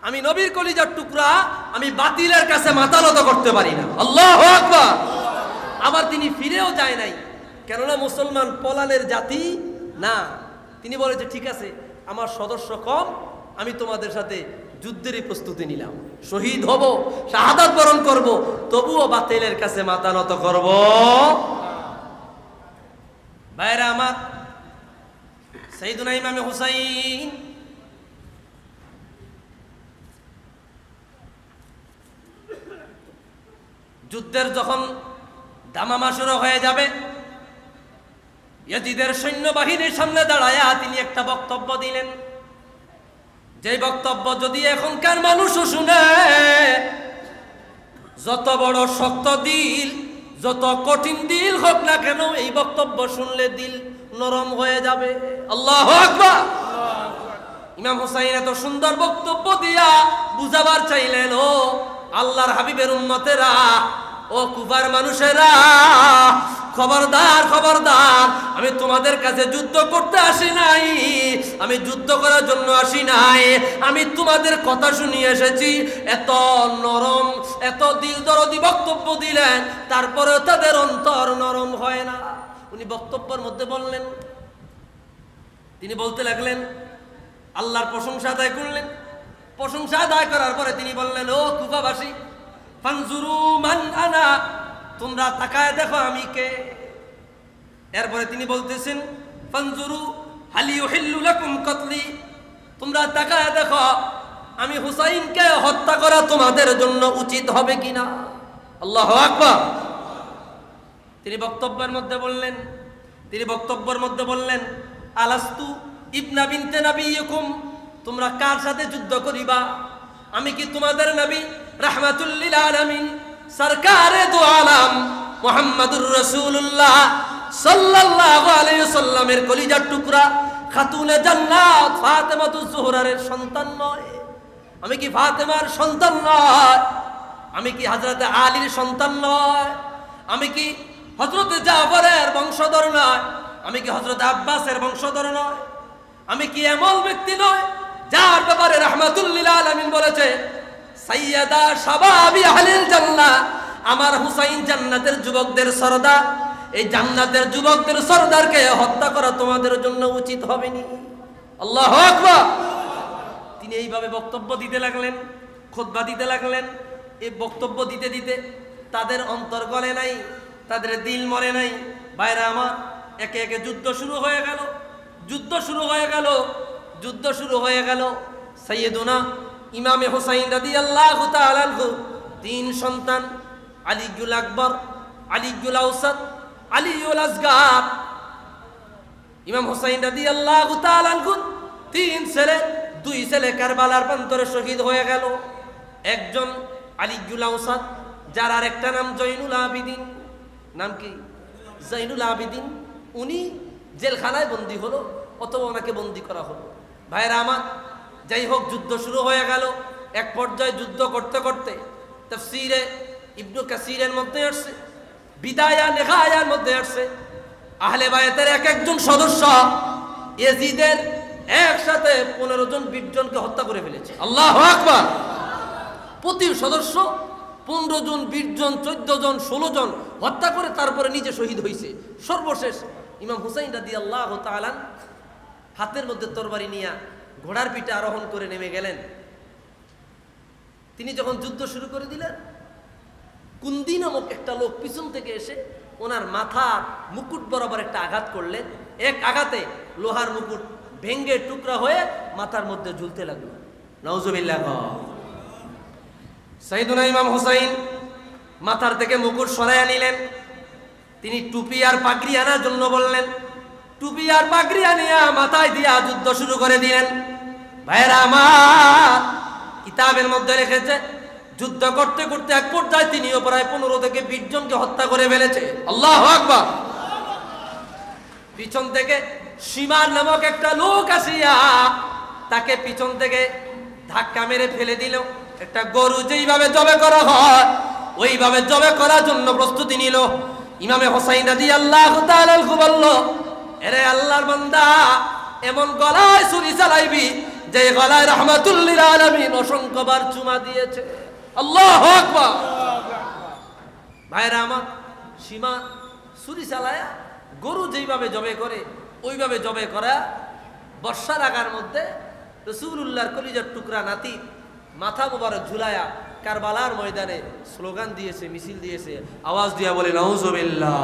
আমি নবীর কলিজার টুকরা, আমি বাতিলের কাছে মাথা নত করতে পারি না। আল্লাহু আকবার। আবার তিনি ফিরেও যায় নাই, কেননা মুসলমান পলানের জাতি না। তিনি বলে যে ঠিক আছে, আমার সদস্য কম, আমি তোমাদের সাথে যুদ্ধেরই প্রস্তুতি নিলাম, শহীদ হব, শাহাদাত বরণ করব, তবুও বাতিলের কাছে মাথা নত করব। ভাইরা আমার, সাইয়্যিদুনা ইমাম হুসাইন যুদ্ধের যখন দামামা শুরু হয়ে যাবে, ইয়াজিদের সৈন্যবাহিনীর সামনে দাঁড়ায়া তিনি একটা বক্তব্য দিলেন। যে বক্তব্য যদি এখনকার মানুষও শুনে, যত বড় শক্ত দিল, যত কঠিন দিল হোক না কেন, এই বক্তব্য শুনলে দিল নরম হয়ে যাবে। আল্লাহু আকবার। ইমাম হুসাইন এত সুন্দর বক্তব্য দিয়া বুঝাবার চাইলেন, ও আল্লাহর হাবিবের উম্মতেরা, ও কুফার মানুষেরা, খবরদার, আমি তোমাদের কাছে যুদ্ধ করতে আসি নাই, আমি যুদ্ধ করার জন্য আসি নাই, আমি তোমাদের কথা শুনিয়ে এসেছি। এত নরম, এত দিল দরদি বক্তব্য দিলেন, তারপরেও তাদের অন্তর নরম হয় না। উনি বক্তব্যের মধ্যে বললেন, তিনি বলতে লাগলেন, আল্লাহর প্রশংসা আদায় করলেন। প্রশংসা আদায় করার পরে তিনি বললেন, ও কুফাবাসী, ফানজুরু মান আনা, তোমরা তাকায় দেখো আমি কে। এরপরে তিনি বলতেছেন, ফানজুরু হাল ইউহিল্লু লাকুম কতলি, তোমরা তাকায় দেখো আমি হুসাইনকে হত্যা করা তোমাদের জন্য উচিত হবে কিনা। আল্লাহু আকবার। তিনি বক্তব্যের মধ্যে বললেন, আলাস্তু ইবনা বিনতে নবিয়্যিকুম, তোমরা কার সাথে যুদ্ধ করিবা? আমি কি তোমাদের নবী রাহমাতুল লিল আলামিন সরকারে দু আলম মুহাম্মাদুর রাসূলুল্লাহ সাল্লাল্লাহু আলাইহি ওয়াসাল্লামের কলিজার টুকরা খাতুনে জান্নাত ফাতেমাতুজ জোহরার সন্তান নয়? আমি কি ফাতেমার সন্তান নয়? আমি কি হযরতে আলীর সন্তান নয়? আমি কি হযরতে জাফরের বংশধর নয়? আমি কি হযরত আব্বাসের বংশধর নয়? আমি কি এমন ব্যক্তি নয় যার ব্যাপারে রাহমাতুল লিল আলামিন বলেছে, সাইয়্যিদা শাবাবি আহলিল জান্নাহ, আমার হুসাইন জান্নাতের যুবকদের সরদার, এই জান্নাতের যুবকদের সরদারকে হত্যা করা তোমাদের জন্য উচিত হবে নি। আল্লাহু আকবার। তিনি এইভাবে বক্তব্য দিতে লাগলেন, খুতবা দিতে লাগলেন। এই বক্তব্য দিতে দিতে তাদের অন্তর গলে নাই, তাদের দিল মরে নাই। ভাইরা আমার, একে একে যুদ্ধ শুরু হয়ে গেল। সাইয়্যিদুনা ইমামে হুসাইন রাদিয়াল্লাহু তাআলা আনহু তিন সন্তান, আলীউল আকবর, আলীউল আওসাত, আলীউল আসগার। ইমাম হুসাইন রাদিয়াল্লাহু তাআলা আনহু তিন ছেলে, দুই ছেলে কারবালার প্রান্তরে শহীদ হয়ে গেল। একজন আলীউল আওসাত, যার আরেকটা নাম জৈনুল আবিদিন। নাম কি? জৈনুল আবিদিন। উনি জেলখানায় বন্দী হলো, অথবা ওনাকে বন্দী করা হলো। ভাইরা আমার, যাই হোক, যুদ্ধ শুরু হয়ে গেল। এক পর্যায়ে যুদ্ধ করতে করতে তাফসীরে ইবনে কাসীরের মধ্যে আসছে, বিদায়া নিহায়ার মধ্যে আসছে, আহলে বায়তের এক একজন সদস্য ইয়াজিদের একসাথে 15 জন 20 জনকে হত্যা করে ফেলেছে। আল্লাহু আকবার। প্রতি সদস্য 15 জন, 20 জন, 14 জন, 16 জন হত্যা করে তারপরে নিজে শহীদ হয়েছে। সর্বশেষ ইমাম হুসাইন রাদিয়াল্লাহু তাআলা হাতের মধ্যে তরবারি নিয়ে ঘোড়ার পিঠে আরোহণ করে নেমে গেলেন। তিনি যখন যুদ্ধ শুরু করে দিলেন, কুন্দি নামক একটা লোক পিছন থেকে এসে ওনার মাথার মুকুট বরাবর একটা আঘাত করলেন। এক আঘাতে লোহার মুকুট ভেঙ্গে টুকরা হয়ে মাথার মধ্যে ঝুলতে লাগলো। নাউজুবিল্লাহ। সাইয়েদুনা ইমাম হুসাইন মাথার থেকে মুকুট সরাইয়া নিলেন। তিনি টুপি আর পাগড়ি আনার জন্য বললেন। টুপি আর পাগড়ি আনিয়া মাথায় দিয়া যুদ্ধ শুরু করে দিলেন। ভাইরা আমার, কিতাবের মধ্যে লিখেছে যুদ্ধ করতে করতে এক পর্যায়ে তিনিও প্রায় 15 থেকে 20 জনকে হত্যা করে ফেলেছে। আল্লাহু আকবার। পিছন থেকে সীমার নামক একটা লোক আসিয়া তাকে পিছন থেকে ধাক্কা মেরে ফেলে দিল। একটা গরু যেইভাবে জবে করা হয় ওইভাবে জবে করার জন্য প্রস্তুতি নিল। ইমামে হুসাইন রাদিয়াল্লাহু তাআলা বলল, এরে আল্লাহর বান্দা, এমন গলায় ছুরি চালাইবি যে গলায় রাহমাতুল লিল আলামিন অসংখ্যবার চুমা দিয়েছে। আল্লাহু আকবার। ভাইরা আমার, সীমা ছুরি চালায়া গরু যেইভাবে জবে করে ওইভাবে জবে করা বর্ষার আগার মধ্যে রাসূলুল্লাহর কলিজার টুকরা নাতি মাথা মোবারক ঝুলায়া কারবালার ময়দানে স্লোগান দিয়েছে, মিছিল দিয়েছে, আওয়াজ দিয়া বলে নাউজুবিল্লাহ।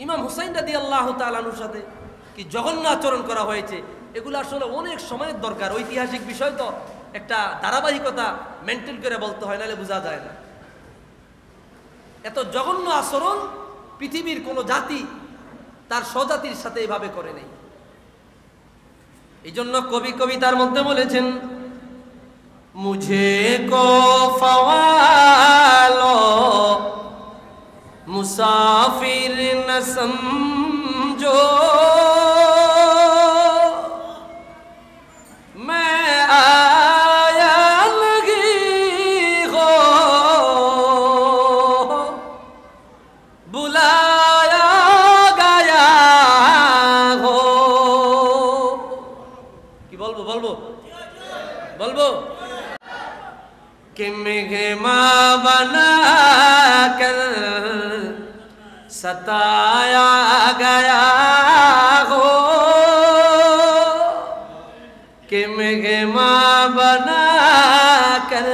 ইমাম হুসাইন রাদিয়াল্লাহু তাআলার সাথে কি জঘন্য আচরণ করা হয়েছে, এগুলো আসলে অনেক সময়ের দরকার। ঐতিহাসিক বিষয় তো একটা ধারাবাহিকতা মেনটেন করে বলতে হয়, নাহলে বোঝা যায় না। এত জঘন্য আচরণ পৃথিবীর কোন জাতি তার স্বজাতির সাথে এভাবে করে নেই। এই জন্য কবি কবিতার মধ্যে বলেছেন, মুঝে কো ফওয়ালো মুসাফির ন সমঝো, मैं आया लगी हो बुलाया गया हो। কি বলবো বলবো বলবো कि मेघमा बना कर सताया गया हो, कि मेघमा बना कर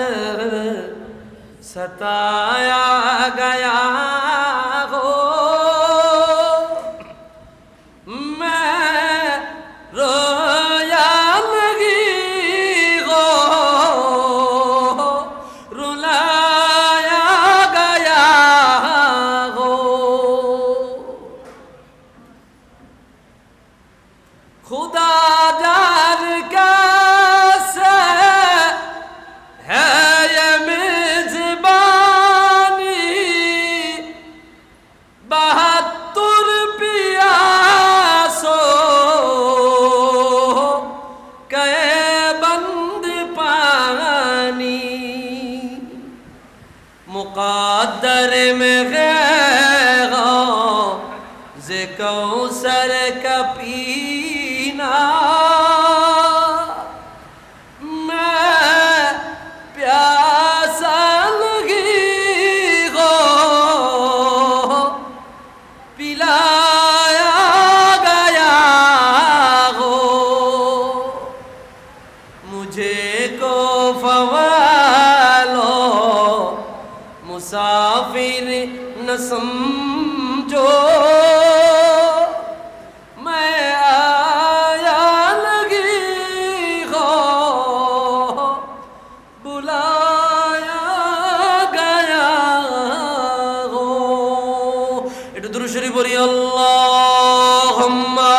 सताया गया हो। मैं रोया लगी हो रुलाया गया हो। खुदा जान कैसे है ये मेजबानी, 72 पियासो कए बंद पानी, मुक़द्दर में गैरो ज़े कौसर का पीना, मैं प्यासा लगी हो पिलाया गया हो। मुझे को फवालो मुसाफिर न समझो, मैं आया लगी हो बुलाया गया हो। একটু দুরূদ শরীফ পড়ি, আল্লাহুম্মা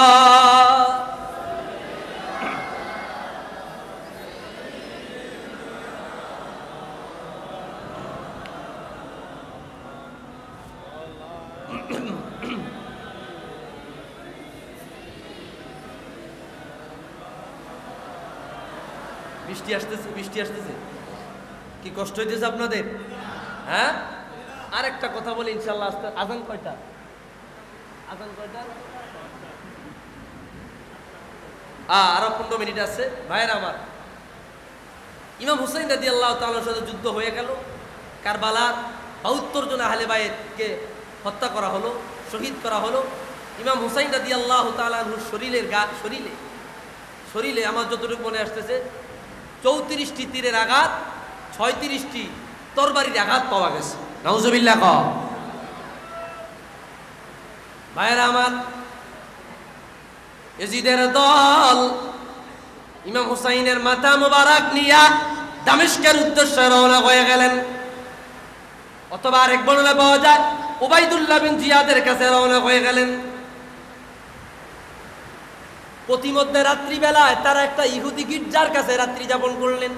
বৃষ্টি আসতেছে, বৃষ্টি আসতেছে, কি কষ্ট হইতেছে আপনাদের? হ্যাঁ, আরেকটা কথা বলি ইনশাআল্লাহ। আজান কয়টা? আজান কয়টা? আরো 15 মিনিট আছে। ভাইয়ের আমার, ইমাম হুসাইন রাদিয়াল্লাহু তাআলার সাথে যুদ্ধ হয়ে গেল। কারবালার 72 জন আহলে বাইতকে হত্যা করা হলো, শহীদ করা হলো। ইমাম হুসাইন রাদিয়াল্লাহু তাআলা আনহুর শরীরে আমার যতটুকু মনে আসতেছে 34টি তীরের আঘাত, 36টি তরবারির আঘাত পাওয়া গেছে। নাউজুবিল্লাহ। ভাইয়েরা আমার, ইয়াজিদের দল ইমাম হুসাইনের মাথা মুবারক নিয়া দামেস্কের উদ্দেশ্যে রওনা হয়ে গেলেন। অথবা আরেক বর্ণনা পাওয়া যায় উবাইদুল্লাহ বিন জিয়াদের কাছে রওনা হয়ে গেলেন। প্রতিমধ্যে রাত্রিবেলায় তারা একটা ইহুদি গির্জার কাছে রাত্রি যাপন করলেন।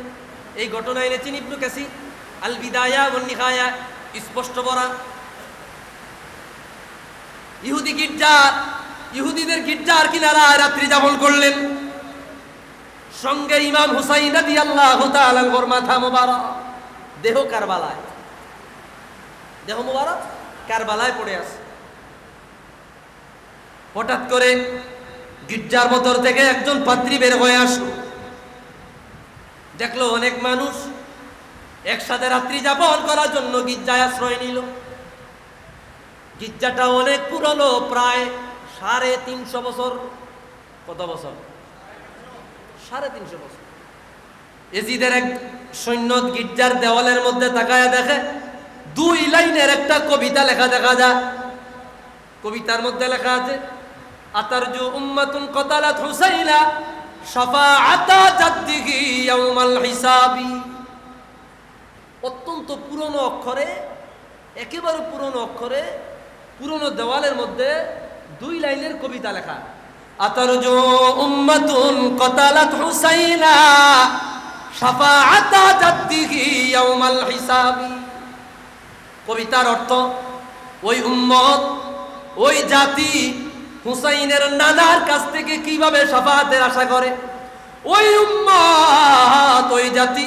এই ঘটনা এনেছেন ইবনে কাসির আল বিদায়া ওয়ান নিহায়া, স্পষ্ট বলা। ইহুদিদের গির্জার কিনারায় রাত্রি যাপন করলেন। সঙ্গে ইমাম হুসাইন রাদিয়াল্লাহু তাআলা আনহুর মাথা মুবারক, দেহ মুবারক কারবালায় পড়ে আছে। হঠাৎ করে গির্জার ভেতর থেকে একজন পাদ্রী বের হয়ে আসলো। দেখলো অনেক মানুষ একসাথে রাত্রি যাপন করার জন্য গির্জায় আশ্রয় নিল। গির্জাটা অনেক পুরনো, প্রায় 350 বছর। কত বছর? 350 বছর। এজিদের এক সৈন্য গির্জার দেওয়ালের মধ্যে তাকায়া দেখে 2 লাইনের একটা কবিতা লেখা দেখা যায়। কবিতার মধ্যে লেখা আছে, আতারজু উম্মাতুন কতালাত হুসাইনা শাফাআতা জাদ্দিহি ইয়াউমাল হিসাবি। অত্যন্ত পুরনো অক্ষরে, একেবারে পুরনো অক্ষরে, পুরনো দেওয়ালের মধ্যে 2 লাইনের কবিতা লেখা, আতারজু উম্মাতুন কতালাত হুসাইনা শাফাআতা জাদ্দিহি ইয়াউমাল হিসাবি। কবিতার অর্থ, ওই উম্মত, ওই জাতি হুসাইনের নানার কাছ থেকে কিভাবে শাফাআতের আশা করে। ওই উম্মত, ওই জাতি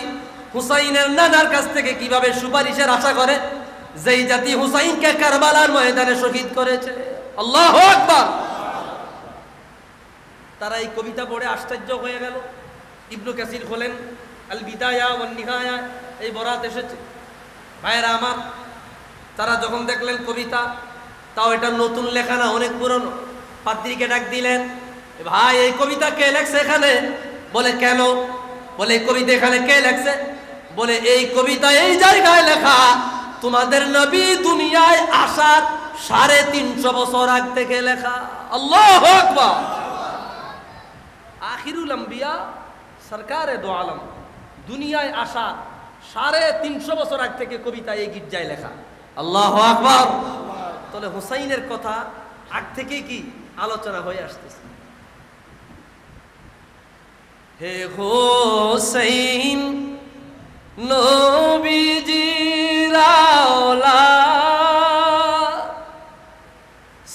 হুসাইনের নানার কাছ থেকে কিভাবে সুপারিশের আশা করে, যেই জাতি হুসাইনকে কারবালার ময়দানে শহীদ করেছে। আল্লাহু আকবার। তারা এই কবিতা পড়ে আশ্চর্য হয়ে গেল। ইবনে কাসির খোলেন আল বিদায়া ওয়ান নিহায়া, এই বরাত এসেছে। ভাইয়েরা আমার, তারা যখন দেখলেন কবিতা, তাও এটা নতুন লেখা না, অনেক পুরনো, পাদ্রীকে ডাক দিলেন, ভাই এই কবিতা কে লেখছে এখানে? বলে কেন? বলে এই কবিতা এখানে কে লেখছে? বলে এই কবিতা এই জায়গায় লেখা তোমাদের নবী দুনিয়ায় আসার 350 বছর আগ থেকে লেখা। আল্লাহু আকবার। আখিরুল আম্বিয়া সরকারে দো আলম দুনিয়ায় আসা 350 বছর আগ থেকে কবিতা এই গির্জায় লেখা। আল্লাহু আকবার। তাহলে হুসাইনের কথা আগ থেকে কি আলোচনা হয়ে আসতেছে। হে হুসাইন নবীজির আওলাদ,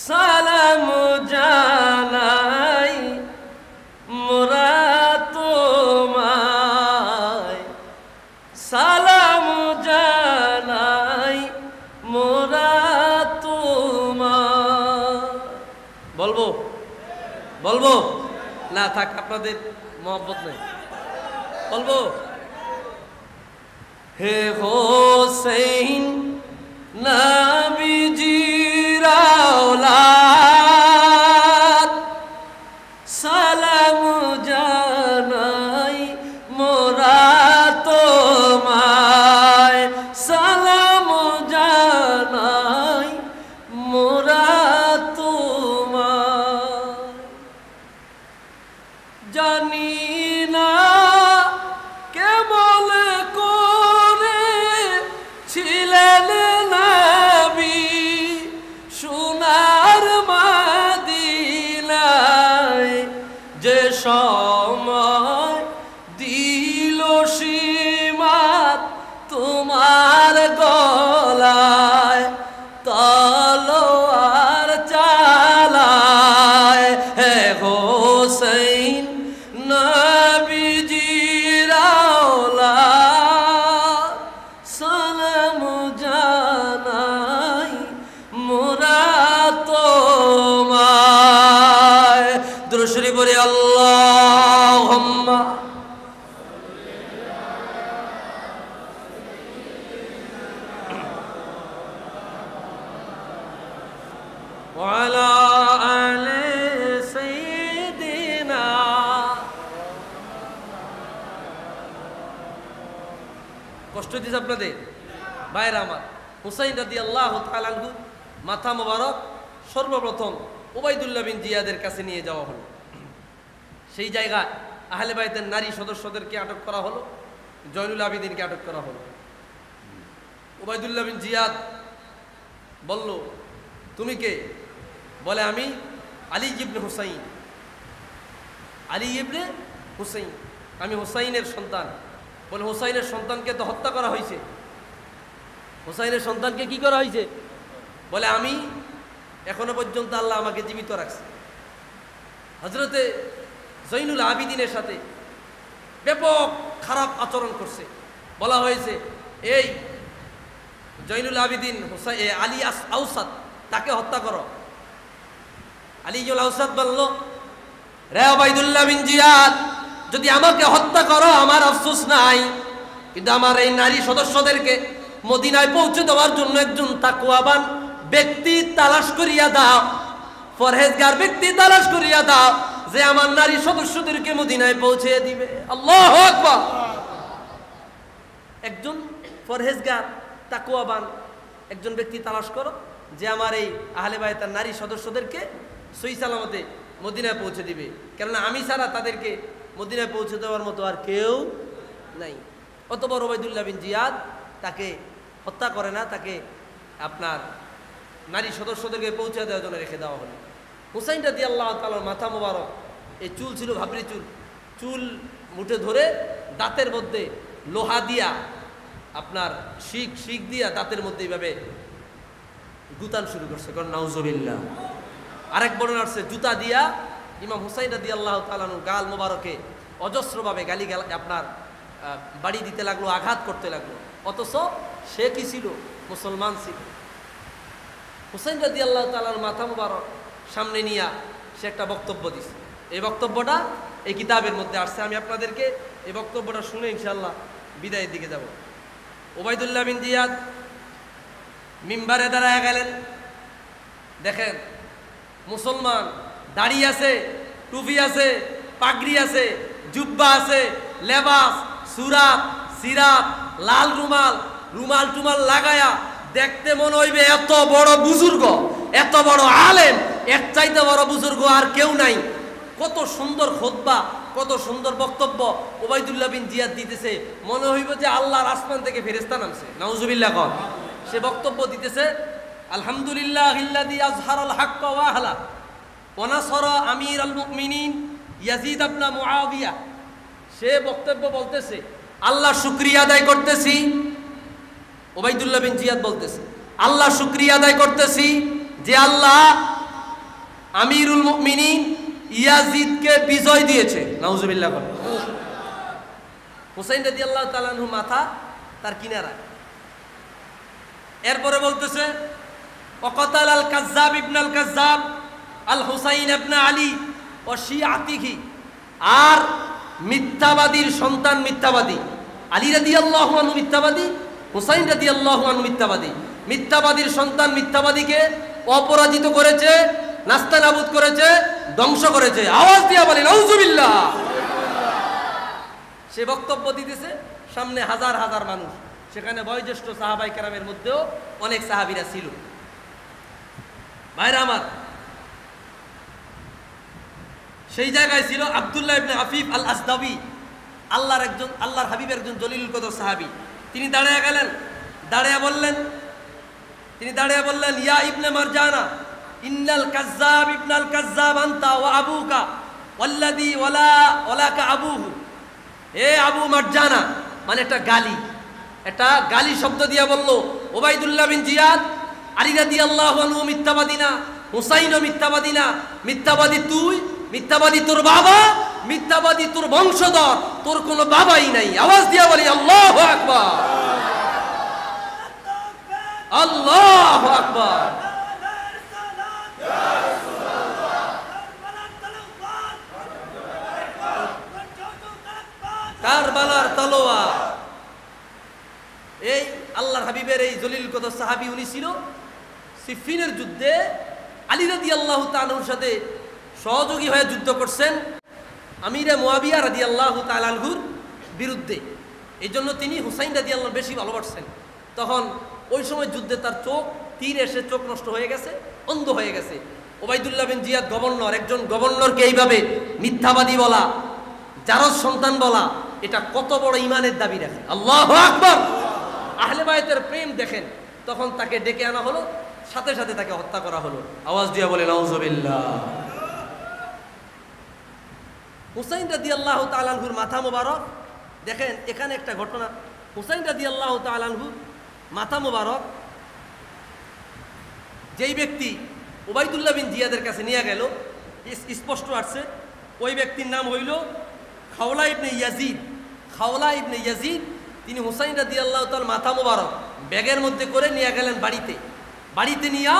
সালাম জানাই মোরা তোমায়, সালাম জানাই মোরা তোমায়। বলবো না, থাক, আপনাদের মহব্বত নেই, বলবো। হে হোসেন নবীজির আওলাদ, সালাম জানাই মোরা তোমায়, সালাম জানাই মোরা তোমায়। জানি না কেমন করে ছিলে কষ্ট দিয়েছে আপনাদের ভাইরা আমার। হুসাইন রাদিয়াল্লাহু তাআলা আনহু মাথা মোবারক সর্বপ্রথম উবাইদুল্লাহ বিন জিয়াদের কাছে নিয়ে যাওয়া হলো। সেই জায়গায় আহলে বাইতের নারী সদস্যদেরকে আটক করা হলো, জয়নুল আবিদিনকে আটক করা হলো। উবাইদুল্লাহ বিন জিয়াদ বলল, তুমি কে? বলে, আমি আলী ইবনে হুসাইন। আলী ইবনে হুসাইন, আমি হুসাইনের সন্তান। বলে, হুসাইনের সন্তানকে তো হত্যা করা হয়েছে। হুসাইনের সন্তানকে কি করা হয়েছে? বলে, আমি এখনো পর্যন্ত আল্লাহ আমাকে জীবিত রাখছে। হযরতে জৈনুল আবিদিনের সাথে ব্যাপক খারাপ আচরণ করছে। বলা হয়েছে, এই জৈনুল আবিদিন আলী আউসাদ, তাকে হত্যা করো। আলী আউসাদ বলল, রে উবাইদুল্লাহ বিন জিয়াদ, যদি আমাকে হত্যা করো আমার আফসোস নাই, কিন্তু আমার এই নারী সদস্যদেরকে মদিনায় পৌঁছে দেওয়ার জন্য একজন তাকওয়াবান ব্যক্তি তালাশ করিয়া দাও, পরহেজগার ব্যক্তি তালাশ করিয়া দাও, যে আমার নারী সদস্যদেরকে মদিনায় পৌঁছে দিবে। আল্লাহু আকবার। একজন পরহেজগার তাকওয়াবান একজন ব্যক্তি তালাশ করো, যে আমার এই আহলে বাইতের নারী সদস্যদেরকে সহি সালামতে মদিনায় পৌঁছে দিবে, কেননা আমি ছাড়া তাদেরকে মদিনায় পৌঁছে দেওয়ার মতো আর কেউ নাই। অতঃপর উবাইদুল্লাহ বিন জিয়াদ তাকে হত্যা করে না, তাকে আপনার নারী সদস্যদেরকে পৌঁছে দেওয়ার জন্য রেখে দেওয়া হলো। হুসাইন রাদিয়াল্লাহু তাআলার মাথা মোবারক, এই চুল ছিল ভাবরি চুল, চুল মুঠে ধরে দাঁতের মধ্যে লোহা দিয়া, আপনার শিক দিয়া দাঁতের মধ্যে এইভাবে গুতান শুরু করছে। কারণ নাউজুবিল্লাহ। আরেক বর্ণনা আছে, জুতা দিয়া ইমাম হুসাইন রাদিয়াল্লাহু তাআলা গাল মোবারকে অজস্রভাবে আপনার বাড়ি দিতে লাগলো, আঘাত করতে লাগলো। অথচ সে কি ছিল? মুসলমান ছিল। হুসাইন রাদিয়াল্লাহু তাআলার মাথা মোবারক সামনে নিয়ে সে একটা বক্তব্য দিছে। এই বক্তব্যটা এই কিতাবের মধ্যে আসছে। আমি আপনাদেরকে এই বক্তব্যটা শুনে ইনশাআল্লাহ বিদায়ের দিকে যাব। উবাইদুল্লাহ বিন জিয়াদ মিম্বারে দাঁড়ায় গেলেন। দেখেন, মুসলমান, দাড়ি আছে, টুপি আছে, পাগড়ি আছে, জুব্বা আছে, লেবাস, সুরাত, সিরাত, লাল রুমাল টুমাল লাগায়া দেখতে মনে হইবে এত বড় বুজুর্গ, এত বড় আলেম, এর চাইতে বড় বুজুর্গ আর কেউ নাই। কত সুন্দর খুতবা, কত সুন্দর বক্তব্য উবাইদুল্লাহ বিন জিয়াদ দিতেছে, মনে হইব যে আল্লাহর আসমান থেকে ফেরেশতা নামছে। নাউজুবিল্লাহ। কম সে বক্তব্য দিতেছে, আলহামদুলিল্লাহিল্লাযী আযহারাল হাক্কা ওয়া আহলা ওয়া নাসারা আমিরাল মুমিনিন ইয়াজিদ ইবনে মুআবিয়া। সে বক্তব্য বলতেছে, আল্লাহ শুকরিয়া আদায় করতেছি। উবাইদুল্লাহ বিন জিয়াদ বলতেছে, আল্লাহ শুকরিয়া আদায় করতেছি যে আল্লাহ আমিরুল মুমিনিন ইয়াজিদকে বিজয় দিয়েছে। নাউজুবিল্লাহ। হুসাইন রাদিয়াল্লাহু তাআলা আনহু মাথা তার কিনারায়। এরপরে বলতেছে, ওয়াকাতাল আল কাজ্জাব ইবনে আল কাজ্জাব আল হুসাইন ইবনে আলী ও শিআতিহি। আর মিথ্যাবাদীর সন্তান মিথ্যাবাদী, আলী রাদিয়াল্লাহু আনহু মিথ্যাবাদী, হুসাইন রাদিয়াল্লাহু আনহু মিথ্যাবাদী। মিথ্যাবাদীর সন্তান মিথ্যাবাদীকে অপরাজিত করেছে, নাস্তানাবুদ করেছে, ধ্বংস করেছে। আওয়াজ দিয়া বলেন নাউজুবিল্লাহ। সে বক্তব্য দিতেছে, সামনে হাজার হাজার মানুষ, সেখানে বয়োজ্যেষ্ঠ সাহাবায়ে কেরামের মধ্যেও অনেক সাহাবীরা ছিল। ভাইরা আমার, সেই জায়গায় ছিল আব্দুল্লাহ ইবনে আফিফ আল আসদাবি, আল্লাহর হাবিবের একজন জলিলুল কদর সাহাবী। তিনি দাঁড়িয়ে গেলেন, দাঁড়িয়ে বললেন, ইয়া ইবনে মারজানা ইন্নাল কাজ্জাব ইবনাল কাজ্জাব আনতা ওয়া আবুকা ওয়াল্লাযী ওয়ালাকা আবুহু। হে আবু মারজানা, মানে একটা গালি শব্দ দিয়া বলল উবাইদুল্লাহ বিন জিয়াদ, আলী রাদিয়াল্লাহু আনহু মিথ্যাবাদী না, হুসাইনও মিথ্যাবাদী না। মিথ্যাবাদী তুই, মিথ্যাবাদী তোর বাবা, মিথ্যাবাদী তোর বংশধর, তোর কোনো বাবাই নাই। আওয়াজ দিয়া বলি আল্লাহু আকবার, আল্লাহু আকবার। কারবালার তলোয়ার। এই আল্লাহর হাবিবের এই জলিল কদর সাহাবী, উনি ছিল সিফিনের যুদ্ধে আলী রাদিয়াল্লাহু তাআলার সাথে সহযোগী হয়ে যুদ্ধ করছেন আমিরে মুআবিয়া রাদিয়াল্লাহু তাআলা আনহুর বিরুদ্ধে। এই জন্য তিনি হুসাইন রাদিয়াল্লাহু বেশি ভালোবাসছেন। তখন ওই সময় যুদ্ধে তার চোখ তীর এসে চোখ নষ্ট হয়ে গেছে, অন্ধ হয়ে গেছে। ওবাইদুল্লাহ বিন জিয়াদ গভর্নর, একজন গভর্নরকে এইভাবে মিথ্যাবাদী বলা, জারজ সন্তান বলা, এটা কত বড় ইমানের দাবি রাখে। আল্লাহু আকবার। আহলে বায়তের প্রেম দেখেন। তখন তাকে ডেকে আনা হলো, সাথে সাথে তাকে হত্যা করা হলো। আওয়াজ দিয়ে বলে নাউজুবিল্লাহ। হুসাইন রাদিয়াল্লাহু তাআলা আনহুর মাথা মোবারক দেখেন, এখানে একটা ঘটনা। হুসাইন রাদিয়াল্লাহু তাআলা আনহু মাথা মোবারক যেই ব্যক্তি ওবাইদুল্লাহ বিন জিয়াদের কাছে নিয়ে গেল, স্পষ্ট আসছে ওই ব্যক্তির নাম হইল খাওলা ইবনে ইয়াজিদ। খাওলা ইবনে ইয়াজিদ তিনি হুসাইন রাদিয়াল্লাহু তাআলা মাথা মোবারক ব্যাগের মধ্যে করে নিয়ে গেলেন বাড়িতে নিয়ে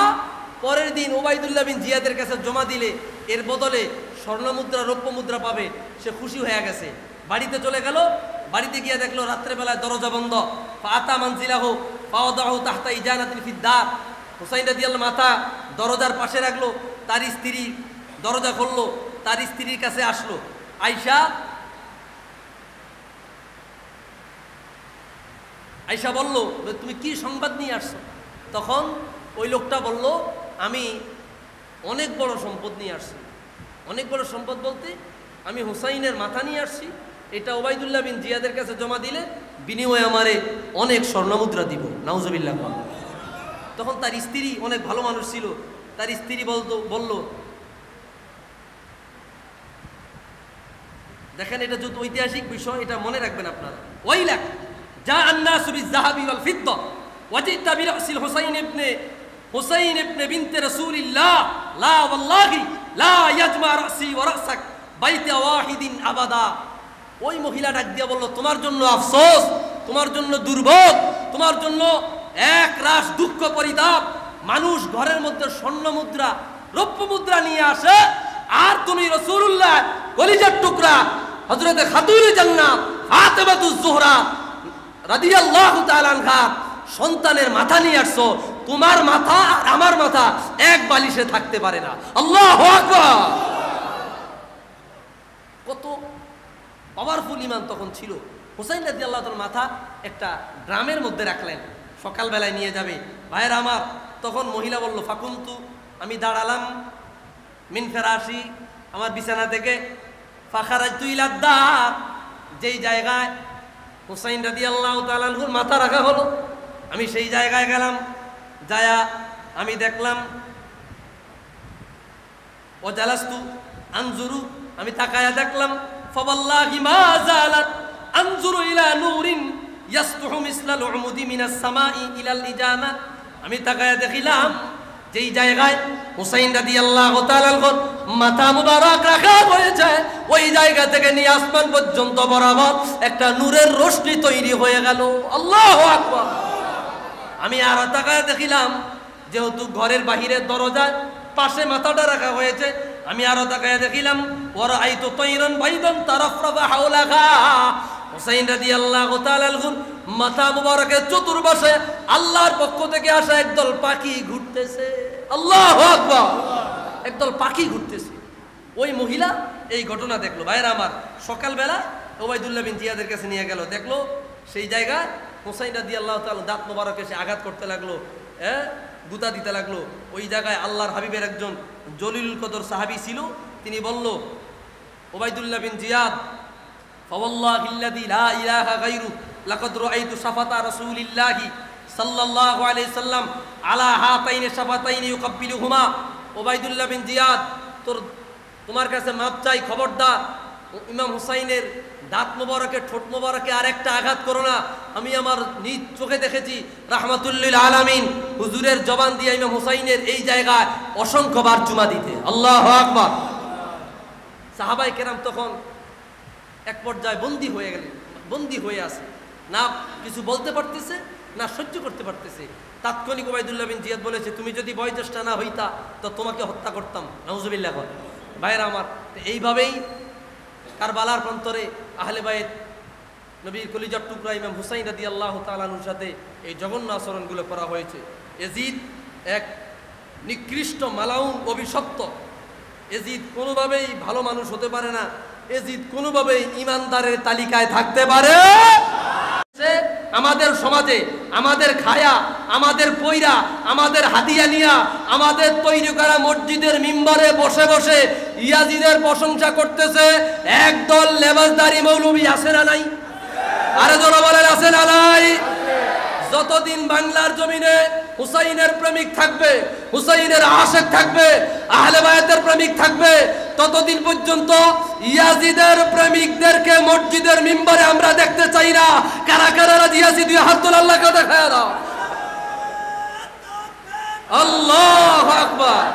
পরের দিন ওবাইদুল্লাহ বিন জিয়াদের কাছে জমা দিলে এর বদলে স্বর্ণমুদ্রা রৌপ্য মুদ্রা পাবে। সে খুশি হয়ে গেছে, বাড়িতে চলে গেল। বাড়িতে গিয়ে দেখলো রাত্রেবেলায় দরজা বন্ধ। ফাতা মানজিলাহু ফাওদাহু তাহতা ইজানাতিন ফিদ্দার। হুসাইন রাদিয়াল্লাহু মাথা দরজার পাশে রাখলো। তার স্ত্রী দরজা খুললো, তার স্ত্রীর কাছে আসলো। আয়শা বলল, তুমি কি সংবাদ নিয়ে আসছো? তখন ওই লোকটা বলল, আমি অনেক বড় সম্পদ নিয়ে আসছি। অনেক বড় সম্পদ বলতে আমি হুসাইনের মাথা নিয়ে আসছি, এটা ওবাইদুল্লাহ বিন জিয়াদের কাছে জমা দিলে বিনিময়ে আমারে অনেক স্বর্ণমুদ্রা দিব। নাউজুবিল্লাহ। তখন তার স্ত্রী অনেক ভালো মানুষ ছিল, তার স্ত্রী বলল, দেখেন এটা যত ঐতিহাসিক বিষয়, এটা মনে রাখবেন আপনারা। ওয়াইলাক জা আন-নাসু বিয-যাহাবি ওয়াল ফিদ্দা ওয়াজিতা বিরাসিল হুসাইন ইবনে বিনতে রাসূলিল্লাহ লা ওয়াল্লাহি লা ইয়াজমা রাসি ওয়া রাসাক বাইতা ওয়াহিদিন আবাদা। ওই মহিলা ডাক দিয়া বলল, তোমার জন্য আফসোস, তোমার জন্য দুর্ভোগ, তোমার জন্য এক রাশ দুঃখ পরিতাপ। মানুষ ঘরের মধ্যে স্বর্ণ মুদ্রা রৌপ্য মুদ্রা নিয়ে আসে, আর তুমি রাসূলুল্লাহ কলিজার টুকরা হযরতে খাতুনে জান্নাত ফাতেমাতুজ জোহরা রাদিয়াল্লাহু তাআলা আনহা সন্তানের মাথা নিয়ে আসছো। তোমার মাথা আর আমার মাথা এক বালিশে থাকতে পারে না। আল্লাহু আকবার। কত পাওয়ারফুল ইমান তখন ছিল। হুসাইন রাদিয়াল্লাহু তাআলার মাথা একটা ড্রামের মধ্যে রাখলেন, সকালবেলায় নিয়ে যাবে। ভাইয়েরা আমার, তখন মহিলা বলল, ফাকুন্তু, আমি দাঁড়ালাম, মিন ফেরাশি, আমার বিছানা থেকে, ফাখারাজতু ইলা দার, যেই জায়গায় হুসাইন রাদিয়াল্লাহু তাআলা আনহুর মাথা রাখা হলো, আমি সেই জায়গায় গেলাম। যায়া আমি দেখলাম, ও জালাস্তু আনজুরু, আমি তাকায়া দেখলাম, ফাওয়াল্লাহি মা যালাত আনজুরু ইলা নূরিন ইয়াসতুহু মিসলাল উমুদি মিনাস সামাই ইলাল ইজানা। আমি তাকায়া দেখিলাম যেই জায়গায় হুসাইন রাদিয়াল্লাহু তাআলা মাথা মুবারক রাখা হয়েছে, ওই জায়গা থেকে নিয়ে আসমান পর্যন্ত বরাবর একটা নূরের রোশনি তৈরি হয়ে গেল। আল্লাহু আকবার। আমি আরো তাকায়া দেখিলাম, যেহেতু ঘরের বাহিরের দরজার পাশে মাথাটা রাখা হয়েছে, আমি আরো তাকায়া দেখিলাম, ওয়ারাআইতু তায়রান বাইদান তারাফরাফা হাওলাহা। হুসাইন রাদিয়াল্লাহু তাআলা মাথা মুবারকের চতুর্পাশে আল্লাহর পক্ষ থেকে আসা একদল পাখি ঘুরতেছে। আল্লাহু আকবার। একদল পাখি ঘুরতেছে। ওই মহিলা এই ঘটনা দেখলো। ভাইয়েরা আমার, সকালবেলা ওবাইদুল্লাহ বিন জিয়াদের কাছে নিয়ে গেল, দেখলো সেই জায়গায় হুসাইন রাদিয়াল্লাহু তাআলা দাঁত মোবারক এসে আঘাত করতে লাগলো, গুতা দিতে লাগলো। ওই জায়গায় আল্লাহর হাবিবের একজন জলিলুল কদর সাহাবী ছিল, তিনি বলল, ওবাইদুল্লাহ বিন জিয়াদ, ফাওয়াল্লাহিল্লাযী লা ইলাহা গায়রু লাকাদ রাআইতু শাফাতা রাসূলিল্লাহি সাল্লাল্লাহু আলাইহি সাল্লাম আলা হাতাইনি শাফাতাইনি ইউকাব্বিলুহুমা। ওবাইদুল্লাহ বিন জিয়াদ, তোমার কাছে মাপ চাই, খবরদার ইমাম হুসাইনের দাঁত মোবারকে ঠোঁট মোবারকে আর একটা আঘাত করো না। আমি আমার নিজ চোখে দেখেছি রাহমাতুল লিল আলামিন হুজুরের জবান দিয়ে ইমাম হুসাইনের এই জায়গায় অসংখ্যবার চুমা দিতে। আল্লাহু আকবার। সাহাবায়ে কেরাম তখন এক পর্যায়ে বন্দী হয়ে গেলেন, বন্দী হয়ে আছে, না কিছু বলতে পারতেছে না সহ্য করতে পারতেছে। তাৎক্ষণিক ওবাইদুল্লাহ বিন জিয়াদ বলেছে, তুমি যদি বয়োজ্যেষ্ঠা না হইতা তো তোমাকে হত্যা করতাম। নাউজুবিল্লাহ। ভাইরা আমার, এইভাবেই কারবালার প্রান্তরে আহলে বাইত নবীর কলিজার টুকরা ইমাম হুসাইন রাদিয়াল্লাহু তাআলা আনহুর সাথে এই জঘন্য আচরণগুলো করা হয়েছে। এজিদ এক নিকৃষ্ট মালাউন অভিশপ্ত। এজিদ কোনোভাবেই ভালো মানুষ হতে পারে না। এজিদ কোনোভাবেই ইমানদারের তালিকায় থাকতে পারে আমাদের সমাজে আমাদের খায়া, আমাদের পয়রা, আমাদের হাদিয়া নিয়া, আমাদের তৈরি করা মসজিদের মিম্বরে বসে বসে ইয়াজিদের প্রশংসা করতেছে একদল লেবাসদারি মৌলবী। আছে না নাই? আরে জোরে বলেন আছে না নাই? যতদিন বাংলার জমিনে হুসাইনের প্রেমিক থাকবে, হুসাইনের আশিক থাকবে, আহলে বায়াতের প্রেমিক থাকবে, ততদিন পর্যন্ত ইয়াজিদের প্রেমিকদেরকে মসজিদের মিম্বরে আমরা দেখতে চাই না। কারা কারা ইয়াজিদ হাত তোলা, আল্লাহকে দেখায় দাও। আল্লাহু আকবার।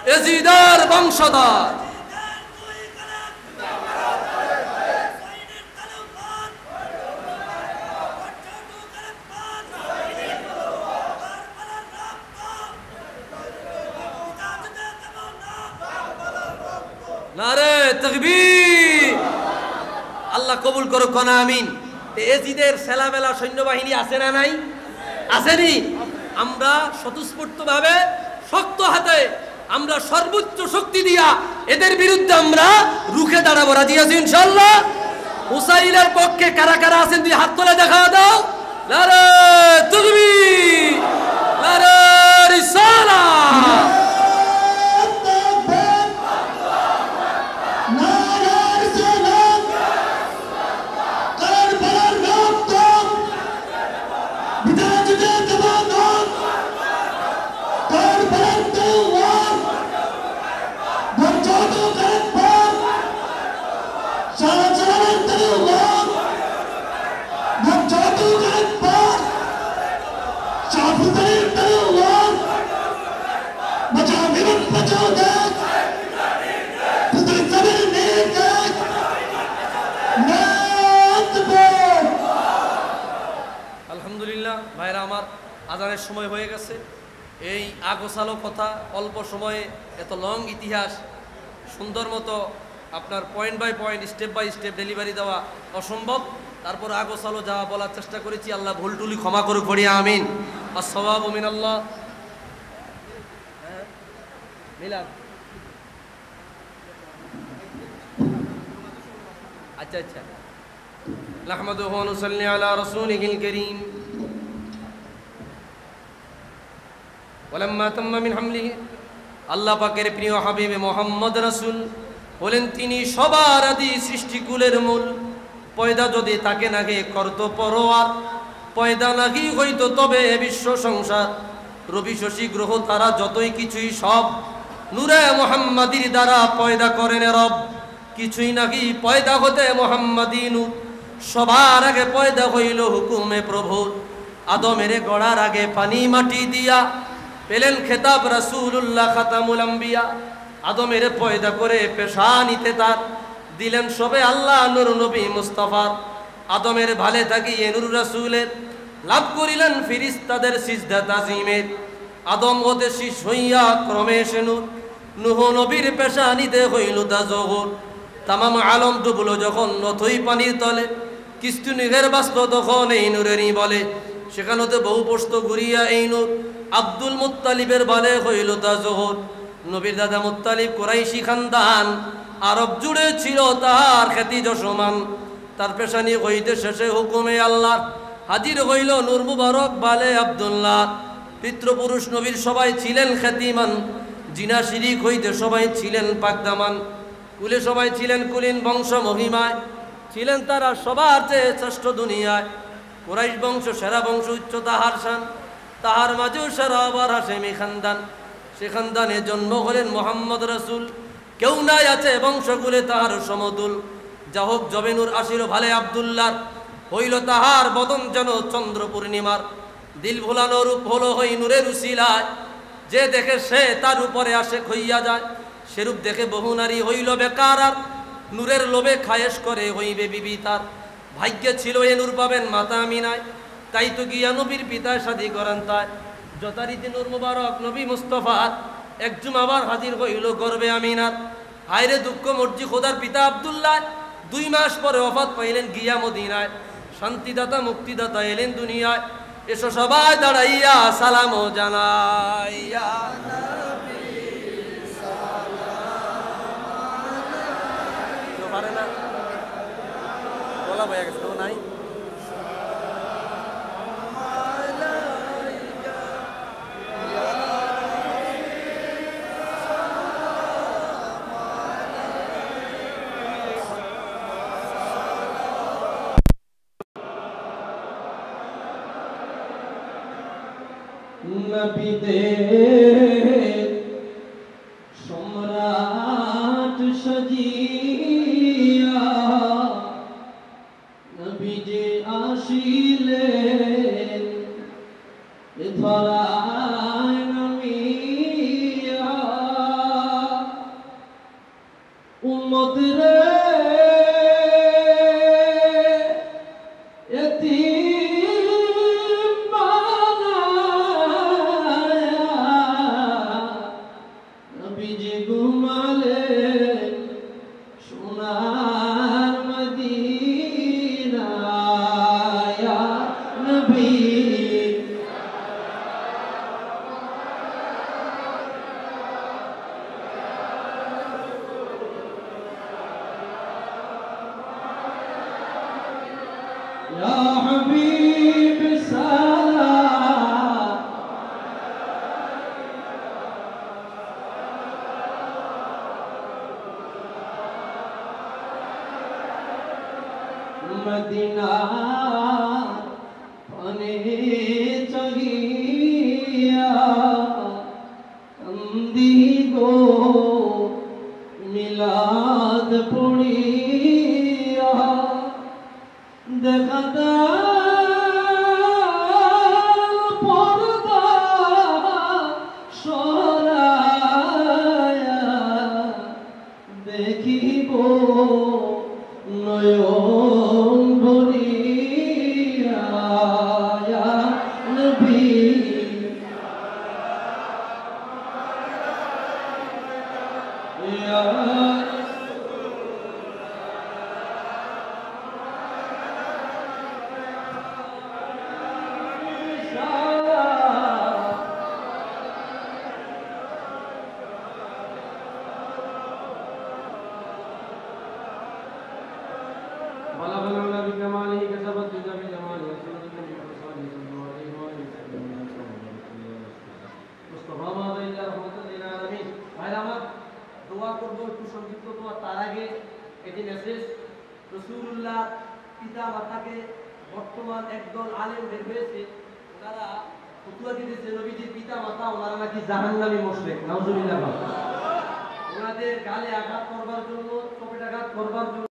ইয়াজিদের বংশধর নারে তাকবীর। আল্লাহ কবুল করুক, কোন আমিন। ইয়াজিদের সেলামেলা সৈন্যবাহিনী আছে না নাই? আসেনি? আমরা স্বতঃস্ফূর্ত ভাবে শক্ত হাতে আমরা সর্বোচ্চ শক্তি দিয়া এদের বিরুদ্ধে আমরা রুখে দাঁড়াবো। রাজি আছি ইনশাআল্লাহ? হুসাইনের পক্ষে কারা কারা আছেন তুই হাত তুলে দেখা দাও। নারে তাকবীর, নারে রিসালাত। আলহামদুলিল্লাহ ভাইরা আমার, আজানের সময় হয়ে গেছে। এই আগোছালো কথা, অল্প সময়ে এত লং ইতিহাস সুন্দর মতো আপনার point by point, step by step delivery দেওয়া অসম্ভব। তারপর আগোছালো যা বলার চেষ্টা করেছি, আল্লাহ ভুলটুলি ক্ষমা করুক, পড়ি আমিন। আসসালামু মিনাল্লাহ। মিলাদ, আচ্ছা আচ্ছা। নাহমাদুহু ওয়া নুসাল্লি আলা রাসূলিহিল কারীম। ওয়ালাম্মা তাম্মা মিন হামলিহি, আল্লাহ পাকের প্রিয় হাবিবে মুহাম্মদ রাসূল বলেন তিনি সবার আদি সৃষ্টিকুলের মূল। পয়দা যদি তাকে নাগে করত পরোয়ার, পয়দা নাহি হইতো তবে বিশ্ব সংসার। রবি শশী গ্রহ তারা যতই কিছুই সব, নূরে মুহাম্মাদির দ্বারা পয়দা করেন রব। কিছুই নাকি পয়দা হতে মুহাম্মাদি নূর, সবার আগে পয়দা হইল হুকুমে প্রভু। আদমের গড়ার আগে পানি মাটি দিয়া পেলেন খেতাব রাসূলুল্লাহ খাতামুল আম্বিয়া। আদমের পয়দা করে পেশানিতে তার দিলেন সবে আল্লাহ নূর নবী মুস্তাফার। আদমের ভালে থাকিয়ে নূর রাসূলের লাভ করিলেন ফিরিস্তাদের সিজদা তাজিমের। আদম হতে শীষ হইয়া ক্রমে সে নূর, নূহ নবীর পেশানিতে হইল তা জহর। তামাম আলম ডুবলো যখন নথই পানির তলে, কিস্তু নিঘের বাস্ত তখন এই নূরেরই বলে। সেখানেতে বহু পোস্ত ঘুরিয়া এই নূর, আব্দুল মুত্তালিবের বালে হইল তা জোহর। নবীর দাদা মুত্তালিব কুরাইশি খানদান, আরব জুড়ে ছিল তাহার খ্যাতি যশমান। তার পেশানি হইতে শেষে হুকুমে আল্লাহ, হাজির হইল নূর মুবারক বালে আব্দুল্লাহ। পিতৃপুরুষ নবীর সবাই ছিলেন খ্যাতিমান, জিনা শিরিক হইতে সবাই ছিলেন পাকদামান। কুলে সবাই ছিলেন কুলীন বংশ মহিমায়, ছিলেন তারা সবার চেয়ে শ্রেষ্ঠ দুনিয়ায়। কুরাইশ বংশ সেরা বংশ, উচ্চ তাহার শান, তাহার মাঝেও সেরা আবার হাশেমি খানদান। সে খানদানে জন্ম হলেন মুহাম্মদ রাসূল, কেউ নাই আছে বংশকুলে তাহার সমতুল। যা হোক যবে নূর আসিল ভালে আব্দুল্লাহ, হইল তাহার বদন যেন চন্দ্র পূর্ণিমার। দিল ভোলানো রূপ হলো হই নূরের উসিলায়, যে দেখে সে তার উপরে আসে হইয়া যায়। সেরূপ দেখে বহু নারী হইল বেকার, আর নূরের লোভে খায়েশ করে হইবে বিবি তার। ভাগ্যে ছিল এ নূর পাবেন মাতা আমিনায়, তাই তো গিয়া নবীর পিতায় শাদী করেন তাই। যথারীতি নূর মুবারক নবী মুস্তফার একজুম আবার হাজির হইল গর্বে আমিনার। হায়রে দুঃখ মর্জি খোদার পিতা আব্দুল্লাহ 2 মাস পরে ওফাত পাইলেন গিয়া মদিনায়। শান্তিদাতা মুক্তিদাতা এলেন দুনিয়ায়, এসো সবাই দাঁড়াইয়া সালাম জানাইয়া। পারে না গলা বয়া গেছে তো নাই নবীদের সম্রাট সজিয়া নবী যে আসিলেন এ ধরায় নামিয়া উম্মত রে এতিম বানায়া নবী যে ঘুমালেন সোনার মদিনায় ইয়া নবী يا حبيب السلام مدینہ پانے چاہیا کندی گو میلاد پڑیا দেখাতা পর্দা সরায়া দেখিব নয়ন ভরিয়া ইয়া নবী ইয়া بلغنا بكماله كسبت جزا بجماله মুস্তাফা মাদাইল্লাহ রহমাতুল্লিল আলামিন ভাইরা আমার দোয়া করব একটু সংক্ষিপ্ত দোয়া তার আগে এটি মেসেজ রাসূলুল্লাহ পিতা মাতাকে বর্তমান একদল আলেম বের হয়েছে ওনারা ফতোয়া দিতেছে নবীজির পিতা মাতা ওনারা নাকি জাহান্নামী মুশরিক নাউজুবিল্লাহ ওনাদের গালে আঘাত করবার জন্য চোখে আঘাত করবার জন্য